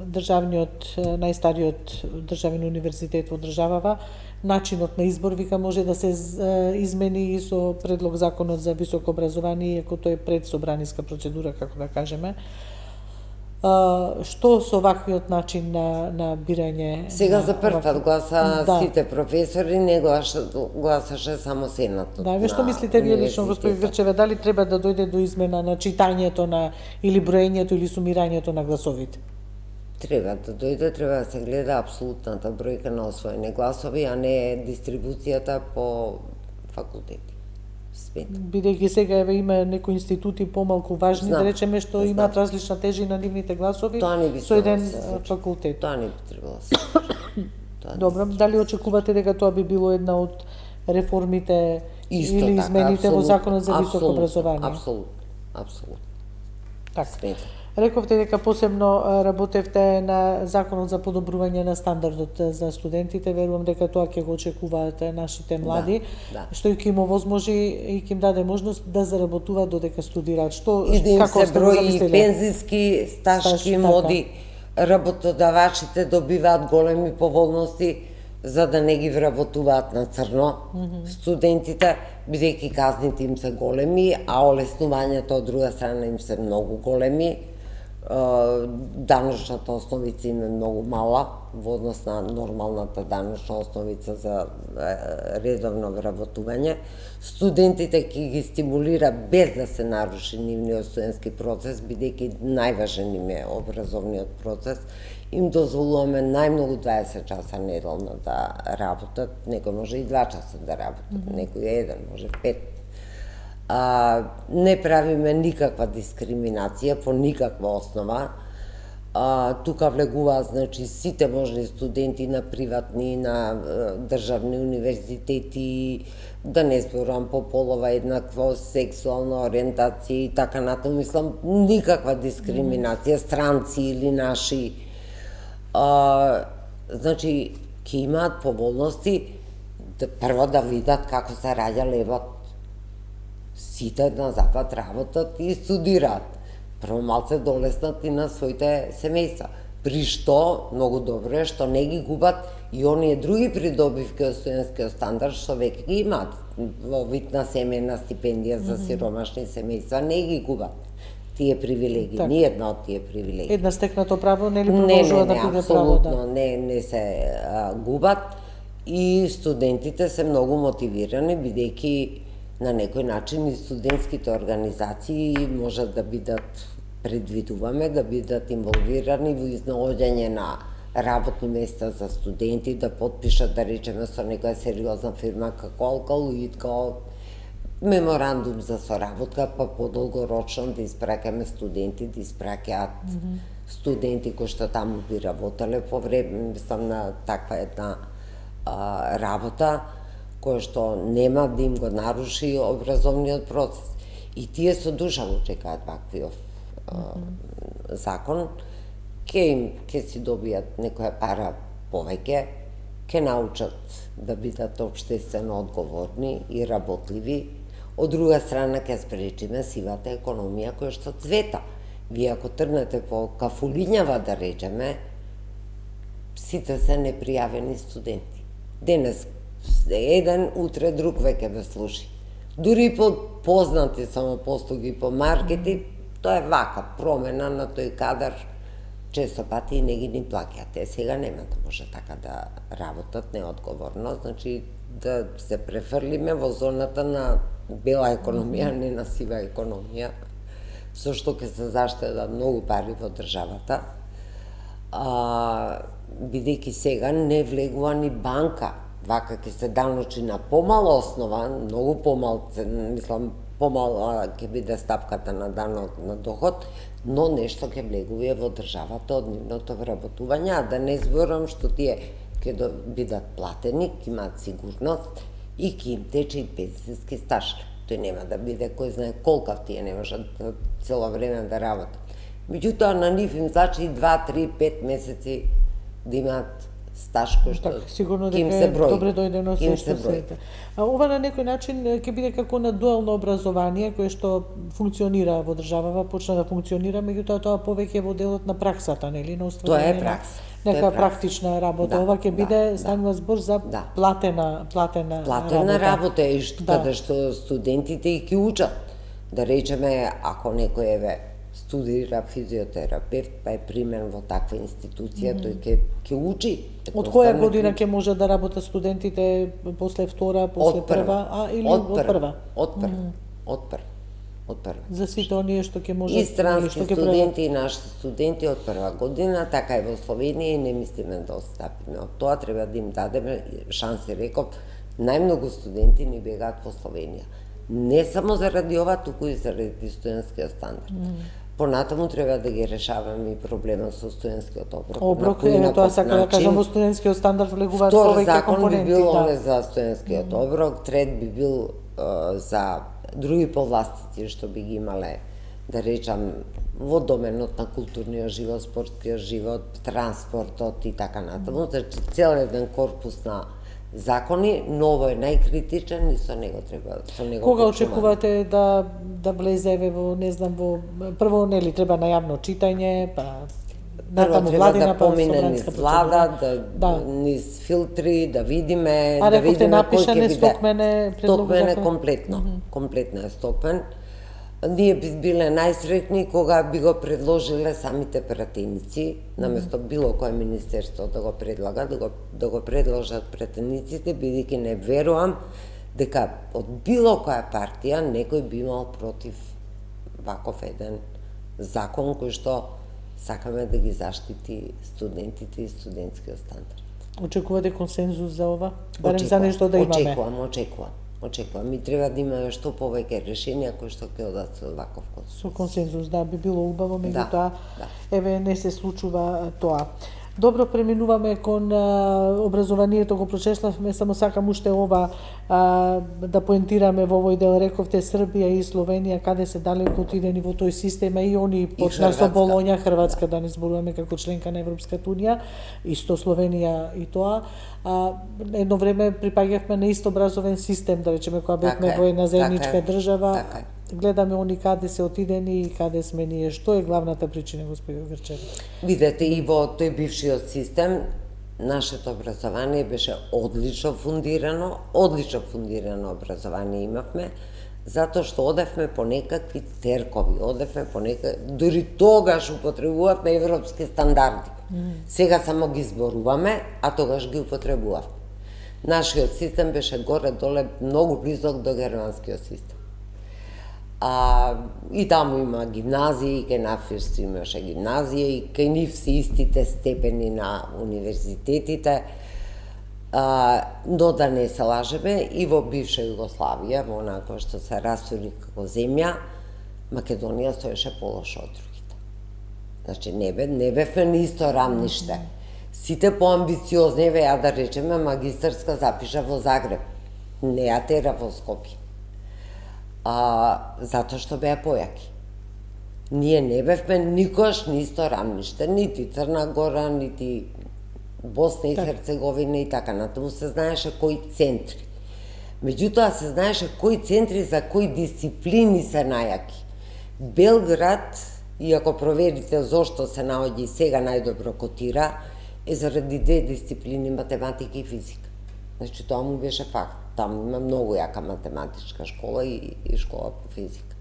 државниот, најстариот државен универзитет во државава. Начинот на избор, вика, може да се измени и со предлог законот за високо образование, иако тој е пред собраниска процедура, како да кажеме. Што со ваквиот начин на бирање? Сега за прв пат гласа Да. сите професори, не гласаше само Сенатот. Да, ве што мислите вие лично, господи Грчеве, дали треба да дојде до измена на читањето на или броењето или сумирањето на гласовите? Треба да дојде, треба да се гледа апсолутната бројка на освоени гласови, а не дистрибуцијата по факултети. Бидејќи сега еве има некои институти помалку важни, Знам, да речеме, што имаат различна тежина на нивните гласови Тоа не би со еден требало да се случи. факултет. Тоа не би требало да се случи. Добро, дали очекувате дека тоа би било една од реформите Исто или така, измените во апсолутно, законот за високо апсолутно, образование? Апсолутно. Така. Сметам. Рековте дека посебно работевте на законот за подобрување на стандардот за студентите. Верувам дека тоа ќе го очекуваат нашите млади, да. што и ќе им овозможи и ќе им даде можност да заработуваат додека студираат. Што И да им како се сте го брои замислиле? пензиски, стажки Така. моди, работодавачите добиваат големи поволности за да не ги вработуваат на црно студентите, бидејќи казните им се големи, а олеснувањето од друга страна им се многу големи. Даночната основица им е многу мала во однос на нормалната даночна основица за редовно вработување. Студентите ќе ги стимулира без да се наруши нивниот студентски процес, бидејќи најважен им е образовниот процес. Им дозволуваме најмногу 20 часа неделно да работат, некој може и 2 часа да работат, некој еден, може 5. Не правиме никаква дискриминација по никаква основа. Тука влегуваат, значи, сите можни студенти на приватни, на државни универзитети, да не зборувам по полова еднаквост, сексуална ориентација и така натаму. Мислам, никаква дискриминација, странци или наши. Значи, ќе имаат поволности прво да видат како се раѓа левот. Сите на запад работат и студираат. Прво малце долеснат и на своите семејства. При што, многу добро е, што не ги губат и оние други придобивки од студентскиот стандард, што веќе ги имаат во вид на семејна стипендија за сиромашни семејства, не ги губат тие привилегии, Так. ни една од тие привилегии. Една стекнато право нели продолжува да биде право, апсолутно, не се губат и студентите се многу мотивирани, бидејќи на некој начин и студентските организации можат да бидат, предвидуваме, да бидат инволвирани во изнаоѓање на работни места за студенти, да потпишат, да речеме, со некоја сериозна фирма како Алкалоид, како меморандум за соработка, па подолгорочно да испраќаме студенти, да испраќаат студенти кои што таму би работеле по време, мислам, на таква една работа, која што нема да им го наруши образовниот процес. И тие со душа го чекаат ваквиот закон, ќе си добијат некоја пара повеќе, ќе научат да бидат општествено одговорни и работливи. Од друга страна ќе спречиме сивата економија која што цвета. Вие ако тргнете по Кафулињава, да речеме, сите се непријавени студенти. Денес еден, утре друг веќе ве служи. Дури по познати самопослуги по маркетинг, тоа е вака промена на тој кадар, често пати и не ги ни плаќаат. Сега нема да може така да работат неодговорно, значи да се префрлиме во зоната на бела економија, не на сива економија, со што ќе се заштедат многу пари во државата. Бидејќи сега не влегува ни банка, вака ќе се даночи на помала основа, многу помал, мислам, помала ќе биде стапката на данок на доход, но нешто ќе влегува во државата од нивното вработување, а да не зборам што тие ќе бидат платени, ќе имаат сигурност и ќе им тече и пенсиски стаж. Тој нема да биде кој знае колкав, тие не можат цело време да работат. Меѓутоа на нив им значи 2, 3, 5 месеци да имаат стаж кој што сигурно ќе им дека се е брои. добре дојдено се што се. Ова на некој начин ќе биде како на дуално образование кое што функционира во државава, почна да функционира, меѓутоа тоа повеќе во делот на праксата, нели, на Тоа е пракса. Нека практична работа. Ова ќе биде станува збор за платена работа и каде што студентите и ќе учат. Да речеме, ако некој студира физиотерапевт, па е примен во таква институција, тој ќе учи. Од која година ќе може да работат студентите, после втора, после прва, или од прва? Од прва. За сите оние што ќе можат... И странски студенти, и нашите студенти од прва година, така и во Словенија, и не мислиме да отстапиме. Од тоа треба да им дадеме шанси, реков, најмногу студенти ни бегаат во Словенија. Не само заради ова, туку и заради студентскиот стандард. Понатаму треба да ги решаваме и проблемот со студентскиот оброк. Тоа сака да кажам, во студентскиот стандард влегуваат повеќе компоненти. Втор закон би бил за студентскиот оброк, трет би бил за други повластици што би ги имале, да речам, во доменот на културниот живот, спортскиот живот, транспортот и така натаму. Значи, цел еден корпус на закони, но ово е најкритичен и со него треба, Кога очекувате да влеземе во, не знам, во прво нели треба на јавно читање, па прво треба да помине низ влада, низ филтри, да видиме, да видиме кој ќе биде. Стокмене Комплетно е стокмен. Ние би биле најсреќни кога би го предложиле самите пратеници, наместо било кое министерство да го предлага, да го предложат пратениците, бидејќи не верувам дека од било која партија некој би имал против ваков еден закон кој што сакаме да ги заштити студентите и студентскиот стандард. Очекувате консензус за ова? Барем за нешто да имаме? Очекувам. Ми треба да имаме што повеќе решенија кои што ќе одат со ваков консензус. Со консензус, би било убаво, меѓутоа, еве, не се случува тоа. Добро, преминуваме кон образованието, го прочеславме, само сакам уште ова да поентираме во овој дел. Рековте Србија и Словенија, каде се далеко отидени во тој систем, и они почна со Болоња, Хрватска, да не зборуваме како членка на Европската унија, исто Словенија и тоа. Едно време припаѓавме на ист образовен систем, да речеме, кога бевме во една заедничка држава. Гледаме они каде се отидени и каде сме ние. Што е главната причина, господин Грчев? Видете, и во тој бившиот систем, нашето образование беше одлично фундирано образование имавме, затоа што одевме по некакви теркови, дури тогаш употребувавме европски стандарди. Сега само ги зборуваме, а тогаш ги употребувавме. Нашиот систем беше горе-доле многу близок до германскиот систем. И таму има гимназии, кај нас имаше гимназија, и кај нив се истите степени на универзитетите, но да не се лажеме, и во бивша Југославија, во онаа која што се растури како земја, Македонија стоеше полошо од другите. Значи, не бевме на исто рамниште. Сите поамбициозни, ја да речеме, магистарска запиша во Загреб, не ја тера во Скопје. Затоа што беа појаки. Ние не бевме никош на исто рамниште, нити Црна Гора, нити Босна и Херцеговина и така натаму. Се знаеше кои центри. Меѓутоа се знаеше кои центри за кои дисциплини се најаки. Белград, и ако проверите зошто се наоѓа и сега најдобро котира, е заради две дисциплини, математика и физика. Значи, тоа му беше факт. Таму има многу јака математичка школа и школа по физика.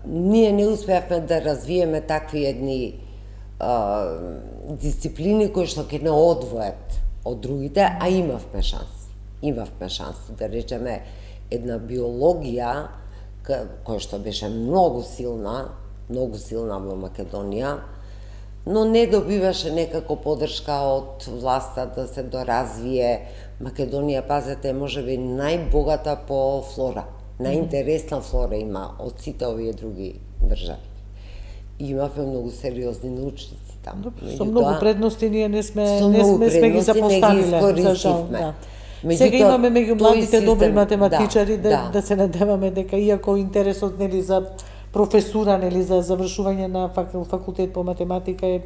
Ние не успеавме да развиеме такви едни дисциплини кои што ќе не одвојат од другите, а имавме шанси. Имавме шанси, да речеме, една биологија која што беше многу силна во Македонија, но не добиваше некако поддршка од власта да се доразвие. Македонија, пазете, можеби најбогата по флора, најинтересна флора има од сите овие други држави. Имавме многу сериозни научници таму. Со многу предности ние не сме ги запоставиле, за жал. Да. Сега имаме меѓу младите добри математичари, да се надеваме дека иако интересот нели за професура, нели за завршување на факултет по математика е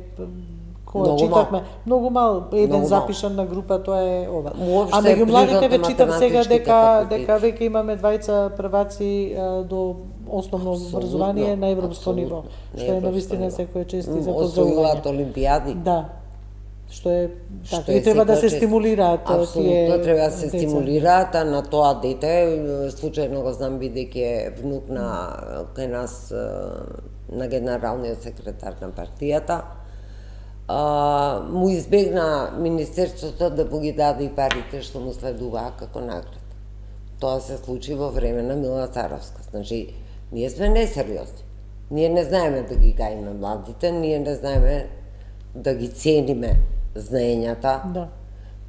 кога читавме многу мал, еден запишан на група, тоа е ова. А меѓу младите ве читав сега дека веќе имаме двајца прваци до основно образование на европско ниво, што е навистина секој чести за поздравување. Освојуваат олимпијади. Да. Што е така, и треба да се стимулираат тие. Апсолутно треба да се стимулираат, а на тоа дете, случајно го знам бидејќи е внук на кај нас на генералниот секретар на партијата, му избегна Министерството да му ги даде и парите што му следуваа како награда. Тоа се случи во време на Мила Царовска. Значи, ние сме несериозни. Ние не знаеме да ги гаиме младите, ние не знаеме да ги цениме знаењата. Да.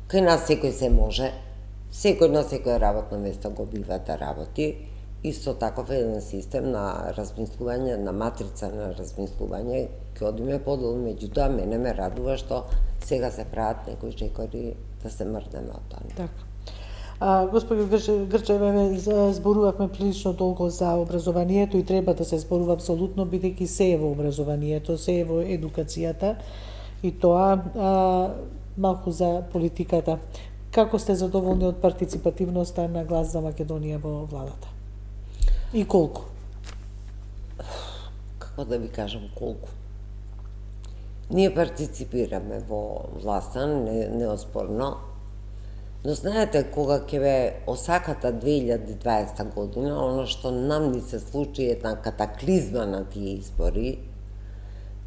Кај нас секој се може, секој на секој работно место го бива да работи. Исто таков еден систем на размислување, на матрица на размислување, ќе одиме подолу, меѓутоа мене ме радува што сега се прават некои чекори да се мрдеме од тоа. Така. Господи Грчеве, зборувавме прилично толку за образованието и треба да се зборува апсолутно, бидејќи се е во образованието, се е во едукацијата и тоа малку за политиката. Како сте задоволни од партиципативноста на Глас за Македонија во владата? И колку? Како да ви кажам колку? Ние партиципираме во власта, неоспорно, но знаете, кога ќе бе осаката 2020 година, оно што нам ни се случи една катаклизма на тие избори,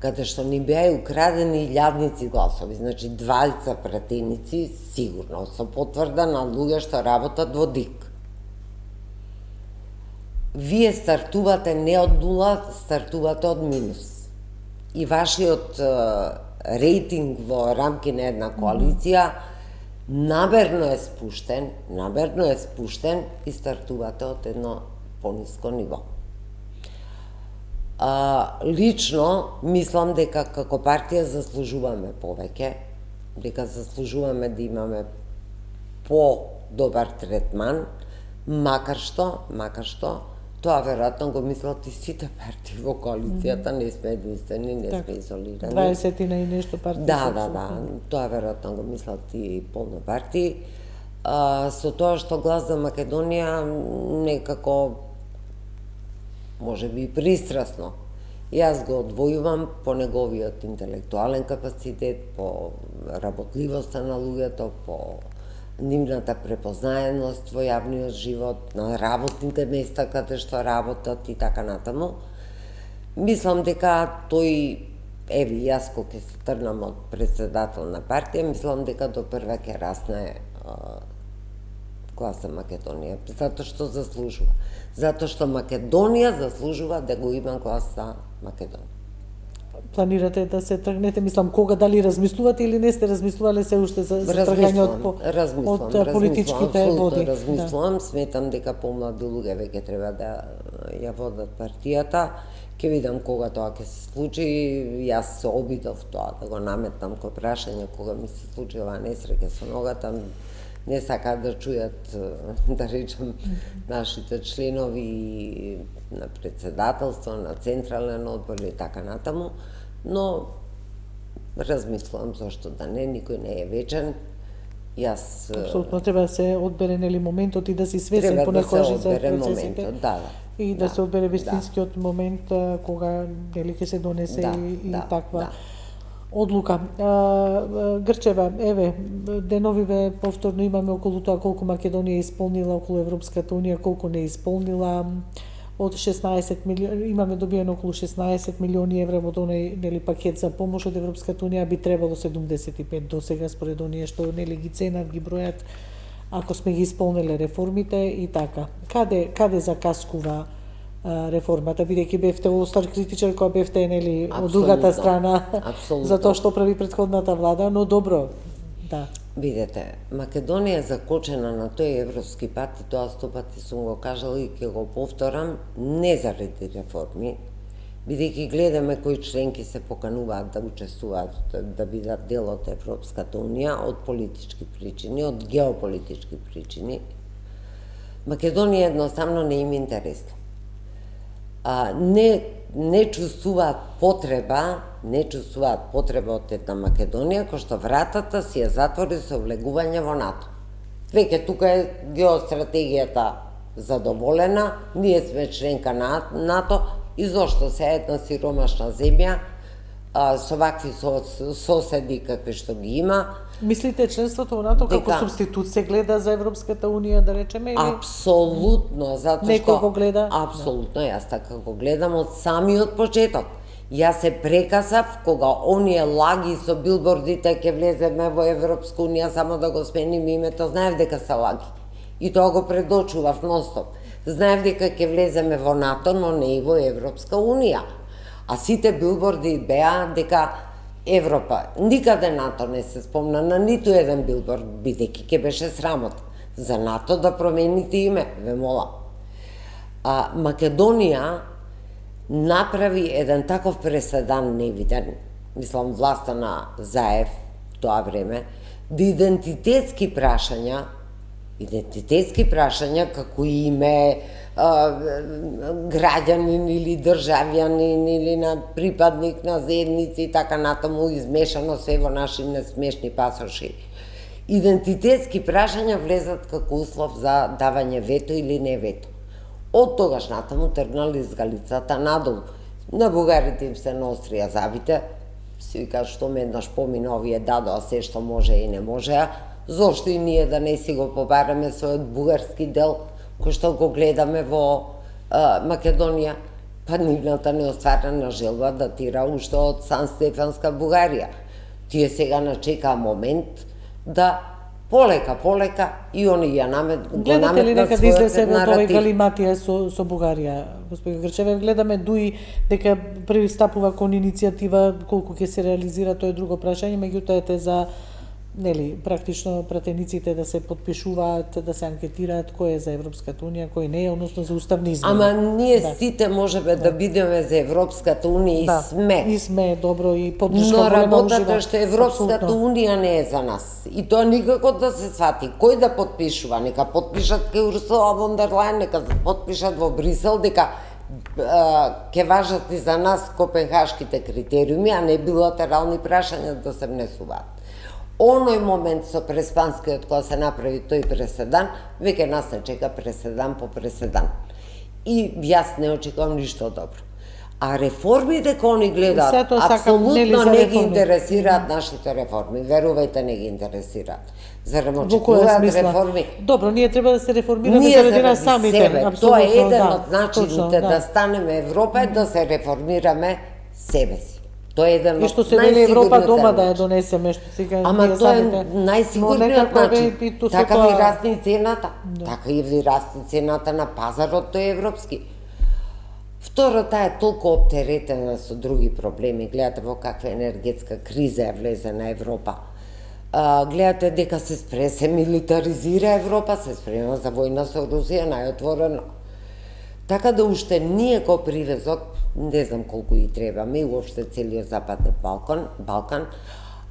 каде што ни беа украдени илјадници гласови, значи 20 пратеници, сигурно, со потврда на луѓе што работат во ДИК. Вие стартувате не од нула, стартувате од минус. И вашиот рейтинг во рамки на една коалиција намерно е спуштен и стартувате од едно пониско ниво. Лично мислам дека како партија заслужуваме повеќе, дека заслужуваме да имаме по-добар третман, макар што тоа веројатно го мислат и сите партии во коалицијата, не сме единствени, не сме изолирани. 20 и нешто партии. Да, тоа веројатно го мислат и полно партии. Со тоа што Глас за Македонија некако можеби пристрасно. Јас го одвојувам по неговиот интелектуален капацитет, по работливоста на луѓето, по нивната препознаеност во јавниот живот, на работните места каде што работат и така натаму. Мислам дека тој, еви, јас кога ќе се тргнам од председател на партија, мислам дека до прва ќе расне Глас за Македонија, затоа што заслужува. Затоа што Македонија заслужува да го има Глас за Македонија. Планирате да се тргнете, мислам, кога, дали размислувате или не сте размислувале се уште за тргање од политичките води? Размислувам, сметам дека помлади луѓе веќе треба да ја водат партијата. Ќе видам кога тоа ќе се случи. Јас се обидов тоа да го наметнам кој прашање кога ми се случи оваа несреќа со ногата. Не сакаат да чујат, да речем, нашите членови на председателство, на централен одбор и така натаму, но размислувам зошто да не, никој не е вечен. Јас апсолутно треба да се одбере нели моментот и да си свесен понекогаш за процесите. И да се одбере вистинскиот момент кога нели ќе се донесе и таква одлука. Грчева, еве, деновиве повторно имаме околу тоа колку Македонија исполнила околу Европската Унија, колку не исполнила. Од 16 милиони, имаме добиено околу 16 милиони евра од оној нели пакет за помош од Европската Унија, би требало 75 до сега според оние што нели ги ценат, ги бројат, ако сме ги исполниле реформите и така. Каде закаскува реформата, бидејќи бевте остар критичар која бевте нели од другата страна за тоа што прави претходната влада, но добро, да. Видете, Македонија е закочена на тој европски пат и тоа 100 пати сум го кажала и ќе го повторам, не заради реформи, бидејќи гледаме кои членки се покануваат да учествуваат, да бидат дел од Европската Унија, од политички причини, од геополитички причини. Македонија едноставно не им интересна. Не чувствуваат потреба од една Македонија, кој што вратата си ја затвори со влегување во НАТО. Веќе тука е геостратегијата задоволена, ние сме членка на НАТО и зошто се една сиромашна земја со вакви соседи какви што ги има. Мислите членството во НАТО како субститут се гледа за Европската Унија, да речеме, или? Апсолутно, затоа што некој го гледа? Апсолутно, јас така го гледам од самиот почеток. Јас се прекасав кога оние лаги со билбордите ќе влеземе во Европска Унија само да го смениме името, знаев дека се лаги. И тоа го предочував нонстоп. Знаев дека ќе влеземе во НАТО, но не и во Европска Унија. А сите билборди беа дека Европа, никаде НАТО не се спомна на ниту еден билборд, бидејќи ќе беше срамот за НАТО да промените име, ве молам. Македонија направи еден таков преседан невиден, мислам власта на Заев тоа време, да идентитетски прашања како име, граѓанин или државјанин или на припадник на заедници и така натаму измешано се во наши несмешни пасоши. Идентитетски прашања влезат како услов за давање вето или не вето. Од тогаш натаму тргнали згалицата надолу. На бугарите им се наостри јазавите, си вика што ме еднаш помина овие дадоа се што може и не можеа, зошто и ние да не си го побараме својот бугарски дел, кој што го гледаме во Македонија, па нивната неостварена желба датира уште од Сан Стефанска Бугарија. Тие сега начекаа момент да полека и они ја гледате ли нека да излезе од овој галиматија со Бугарија, господин Грчеве? Гледаме дуи дека први стапува кон иницијатива, колку ќе се реализира тоа е друго прашање, меѓутоа ете за нели практично пратениците да се потпишуваат, да се анкетираат кој е за Европската Унија, кој не е, односно за уставни измени. Ама ние сите можеме да бидеме за Европската Унија и сме. И сме, добро, и поддршка но голема ужива. работата што Европската Унија не е за нас. И тоа никако да се свати. Кој да потпишува? Нека потпишат кај Урсула фон дер Лајен, нека се потпишат во Брисел дека ќе важат и за нас копенхашките критериуми, а не билатерални прашања да се внесуваат. Оној момент со преспанскиот кога се направи тој преседан, веќе нас не чека преседан по преседан. И јас не очекувам ништо добро. А реформите кои они гледаат, апсолутно не ги интересираат нашите реформи. Верувајте, не ги интересираат. Зарем очекуваат реформи? Добро, ние треба да се реформираме заради нас самите. Тоа е еден од начините да станеме Европа, е да се реформираме себе си. Тоа е еден од најсигурниот начин. И што се вели Европа дома да ја донесеме, што сега ама тоа е најсигурниот начин. Така ви расте цената. Така и ви расте цената на пазарот, тој е европски. Второ, таа е толку оптеретена со други проблеми. Гледате во каква енергетска криза ја влезе на Европа. Гледате дека се милитаризира Европа, се спрема за војна со Русија, најотворено. Така да уште ние ко привезок, не знам колку и требаме, и уопште целиот Западен Балкан,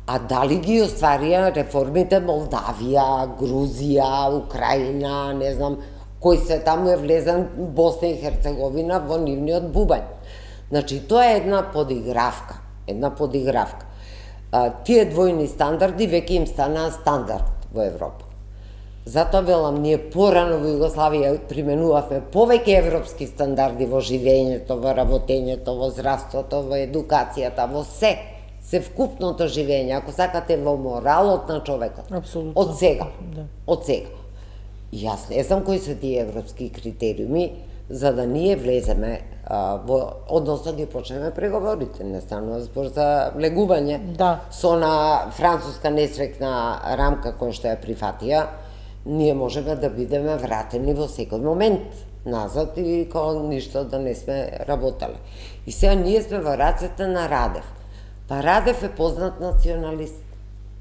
а дали ги остварија реформите Молдавија, Грузија, Украина, не знам, кој се таму е влезен Босна и Херцеговина во нивниот бубањ. Значи, тоа е една подигравка. Тие двојни стандарди веќе им станаа стандард во Европа. Затоа велам, ние порано во Југославија применувавме повеќе европски стандарди во живењето, во работењето, во здравството, во едукацијата, во се. севкупното живење, ако сакате во моралот на човекот. Апсолутно. Од сега. Да. Од сега. И јас не знам кои се тие европски критериуми за да ние влеземе односно ги почнеме преговорите, не станува збор за влегување. Да. Со на француска несрекна рамка која што ја прифатија, ние можеме да бидеме вратени во секој момент назад и кога ништо да не сме работеле. И сега ние сме во рацете на Радев. Па Радев е познат националист.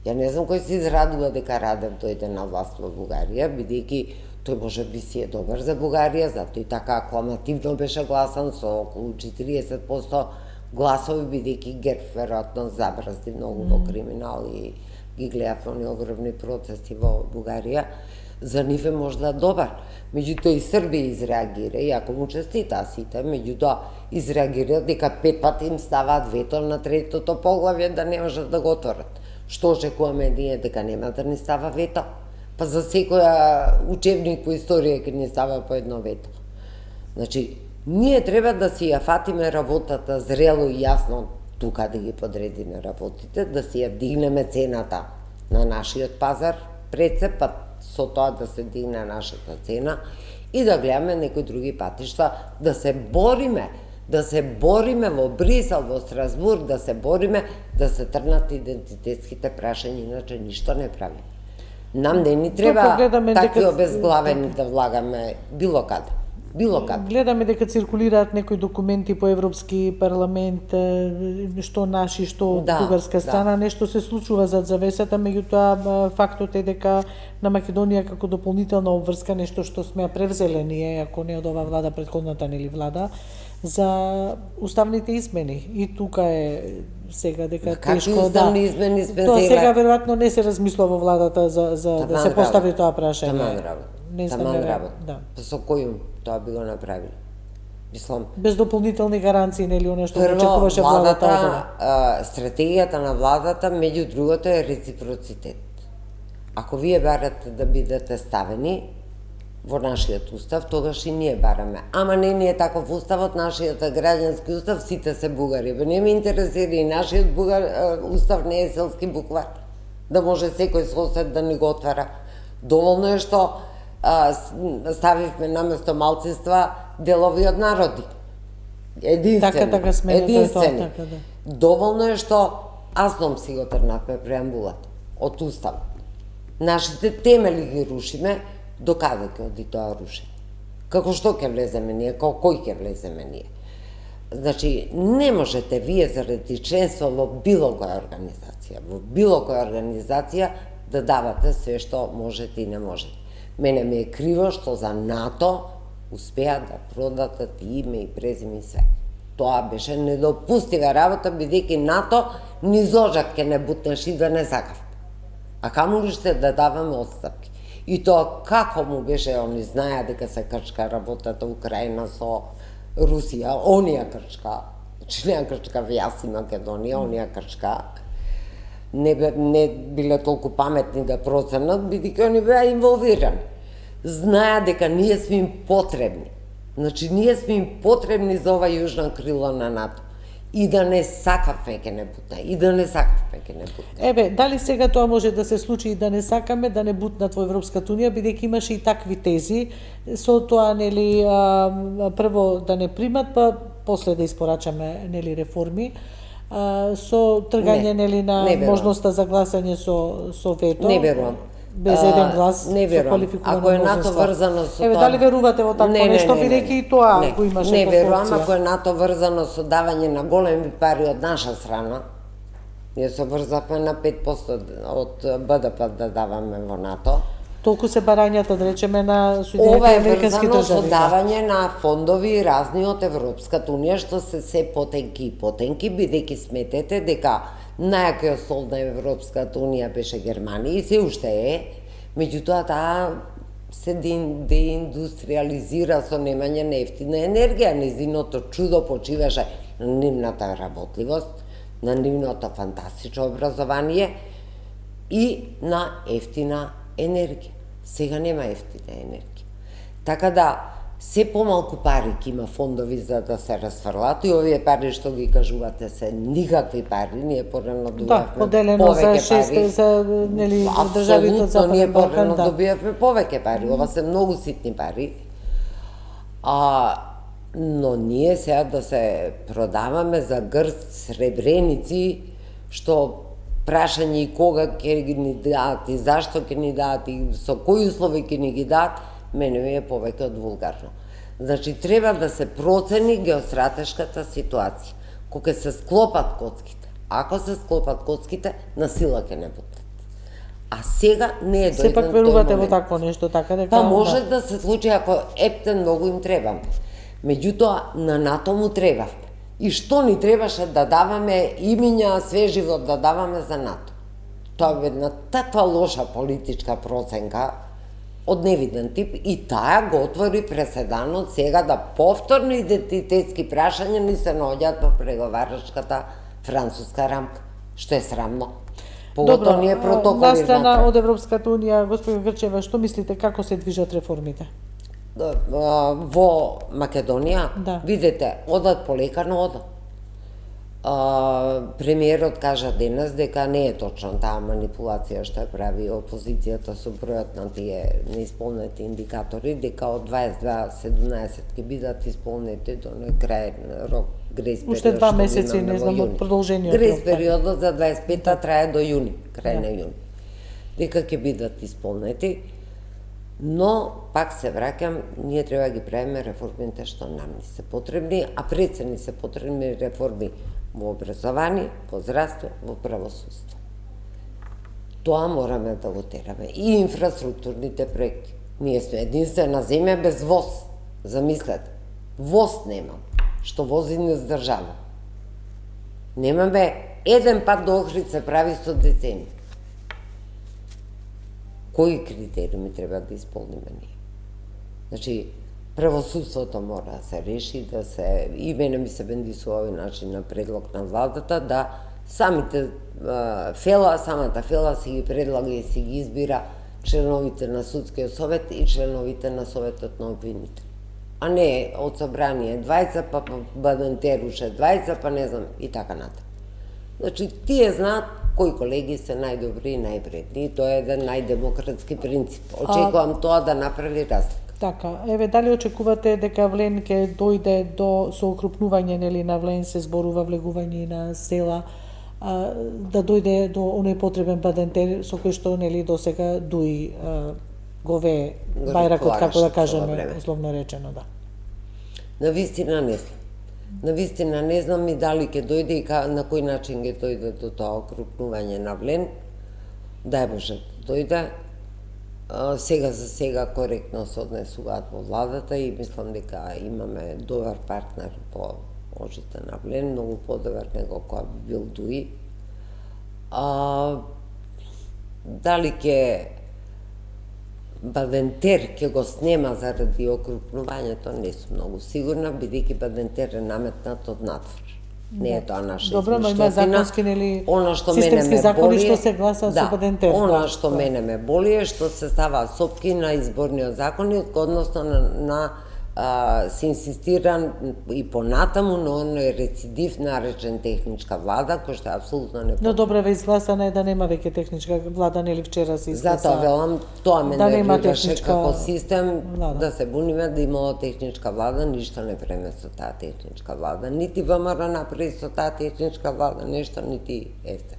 Ја не знам кој се израдува дека Радев дојде на власт во Бугарија, бидејќи тој може би си е добар за Бугарија, затоа и така акламативно беше гласан со околу 40% гласови, бидејќи ГЕРБ веројатно забразди многу во криминал и ги гледав они огромни процеси во Бугарија. За нив е можда добар. Меѓутоа и Србија изреагира, иако му честитаа сите, меѓутоа изреагира дека 5 пати им ставаат вето на третото поглавје да не можат да го отворат. Што очекуваме ние дека нема да ни става вето? Па за секоја учебник по историја ќе ни става по едно вето. Значи, ние треба да си ја фатиме работата зрело и јасно тука да ги подредиме работите, да си ја дигнеме цената на нашиот пазар пред се, па со тоа да се дигне нашата цена и да гледаме некои други патишта, да се бориме во Брисел, во Страсбург, да се бориме да се трнат идентитетските прашања, иначе ништо не прави. Нам не ни треба такви обезглавени да влагаме било каде. Гледаме дека циркулираат некои документи по Европски парламент, што наши, што бугарска страна, нешто се случува зад завесата, меѓутоа фактот е дека на Македонија како дополнителна обврска, нешто што сме ја превзеле ние, ако не од ова влада, претходната нели влада, за уставните измени. И тука е сега дека тешко уставни измени сме тоа сега веројатно не се размислува во владата за да се постави тоа прашање. Таман работа. Па со кој тоа би го направили? Мислам, без дополнителни гаранции, нели, оно што очекуваше владата. Стратегијата на владата, меѓу другото, е реципроцитет. Ако вие барате да бидете ставени во нашиот устав, тогаш и ние бараме. Ама не ни е таков уставот, нашиот граѓански устав, сите се бугари. Не ме интересира и нашиот устав не е селски буквар. Да може секој сосед да ни го отвара. Доволно е што ставивме наместо малцинства делови од народи. Единствени. Доволно е што азном си го трнавме преамбулата од устав. Нашите темели ги рушиме, до каде ќе оди тоа рушење? Како што ќе влеземе ние, како кој ќе влеземе ние? Значи, не можете вие заради членство во било која организација да давате све што можете и не можете. Мене ми е криво што за НАТО успеа да продадат име и презиме и све. Тоа беше недопустива работа, бидејќи НАТО ни зожак ќе не бутнеш и да не сакав. А каму ли ще да даваме отстапки? И тоа како му беше, они знаеа дека се крчка работата Украина со Русија, онија крчка, значи не крчка јас и Македонија, онија крчка, не биле толку паметни да проценат, бидејќи они беа инволвирани. Знаеа дека ние сме им потребни. Значи, ние сме им потребни за ова јужно крило на НАТО. И да не сакавме ке не бутне, Еве, дали сега тоа може да се случи и да не сакаме да не бутнат во Европската унија, бидејќи имаше и такви тези, со тоа, нели, прво да не примат, па после да испорачаме, нели, реформи, со тргање, нели, на можноста за гласање со вето. Не верувам. Без еден глас, не верувам. Ако е НАТО врзано со тоа... Еве, дали верувате во такво нешто, бидејќи и тоа го имаше Не верувам, ако е НАТО врзано со давање на големи пари од наша страна, ние се врзавме на 5% од БДП да даваме во НАТО. Толку се барањата, да речеме, на Соединетите американски држави. Ова е врзано со давање на фондови разни од Европската унија, што се потенки и потенки, бидејќи сметете дека најакиот стол на Европската унија беше Германија и се уште е, меѓутоа таа се деиндустриализира со немање на ефтина енергија. Низиното чудо почиваше на нивната работливост, на нивното фантастично образование и на ефтина енергија. Сега нема ефтина енергија. Така да, се помалку пари ќе има фондови за да се расфрлат и овие пари што ги кажувате се никакви пари, ние порано добивавме поделено за пари. за нели државите од Апсолутно, ние Западен Балкан, порано добивавме повеќе пари, ова се многу ситни пари. Но ние сега да се продаваме за грст сребреници, што прашање и кога ќе ги ни дадат и зашто ќе ни дадат и со кои услови ќе ни ги дадат, мене ми е повеќе од вулгарно. Значи, треба да се процени геостратешката ситуација. Кога се склопат коцките, ако се склопат коцките, на сила ќе не бутат. А сега не е дојден тој момент. Сепак верувате во такво нешто, така дека... Па може да се случи ако ептен многу им треба. Меѓутоа, на НАТО му требавме. И што ни требаше да даваме имиња, све живот да даваме за НАТО. Тоа е една таква лоша политичка проценка од невиден тип и таа го отвори преседанот сега да повторно идентитетски прашања ни се наоѓаат во преговарачката француска рамка, што е срамно. Поготоа ние протоколи настрана од Европската унија, господи Грчева, што мислите како се движат реформите? Во Македонија, Да. видите, одат полека, одат. Премиерот кажа денес дека не е точно таа манипулација што ја прави опозицијата со бројот на тие неисполнети индикатори, дека од 22-17 ќе бидат исполнети до крај рок грейс период. Уште 2 што месеци, имаме не во знам, јуни. од продолжениот Грейс рок, периодот за 25-та трае до јуни, крај на Да. јуни. Дека ќе бидат исполнети. Но, пак се враќам, ние треба да ги правиме реформите што нам ни се потребни, а пред се ни се потребни реформи во образование, во здравство, во правосудство. Тоа мораме да го тераме. И инфраструктурните проекти. Ние сме единствена земја без воз. Замислете, воз нема, што вози низ држава. Немаме еден пат до Охрид се прави со децени. Кои критериуми треба да исполниме ние? Значи, правосудството мора да се реши, да се... И мене ми се бендисува овој начин на предлог на владата, да самата фела си ги предлага и си ги избира членовите на судскиот совет и членовите на советот на обвинители. А не од собрание 20, па Бадентер уште 20, па не знам, и така натаму. Значи, тие знаат кои колеги се најдобри и највредни. Тоа е еден најдемократски принцип. Очекувам тоа да направи разлика. Така, еве дали очекувате дека Влен ќе дојде до соокрупнување, нели, на Влен се зборува влегување на села, да дојде до оној потребен Бадентер со кој што, нели, досега дуи гове бајракот, како да кажеме, условно речено, да. Навистина не знам. Навистина не знам и дали ќе дојде и на кој начин ќе дојде до тоа окрупнување на Влен. Дај Боже да дојде. Сега за сега коректно се однесуваат во владата и мислам дека имаме добар партнер по ожите на Влен, многу подобар него која би бил Дуи. Дали ќе Бадентер ќе го снема заради окрупнувањето, не сум многу сигурна, бидејќи Бадентер е наметнат од надвор. Не е тоа наша Добро, но има законски, нели, системски закони што се гласа со Бадентер. Она што мене ме боли е што се ставаат сопки на изборниот закон, односно на се инсистира и понатаму на оној рецидив наречен техничка влада, кој што е апсолутно непотребно. Но добро ве изгласана е да нема веќе техничка влада, нели вчера се изгласа. Затоа велам, тоа ме нервираше како систем, влада. Да се буниме да имало техничка влада, ништо не време со таа техничка влада. Нити ВМРО направи со таа техничка влада нешто, нити СДСМ.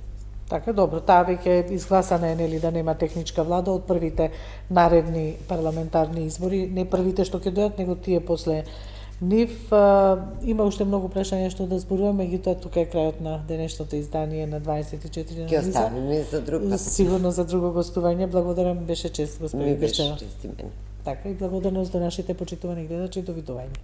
Така, добро, таа веќе изгласана е, нели, да нема техничка влада од првите наредни парламентарни избори, не првите што ќе дојдат, него тие после нив. Има уште многу прашања што да зборуваме, меѓутоа тука е крајот на денешното издание на 24 Ќе оставиме за друг пат. Сигурно за друго гостување. Благодарам, беше чест, господин Ми беше Грчева. чест и мене. Така, и благодарност до нашите почитувани гледачи, довидување.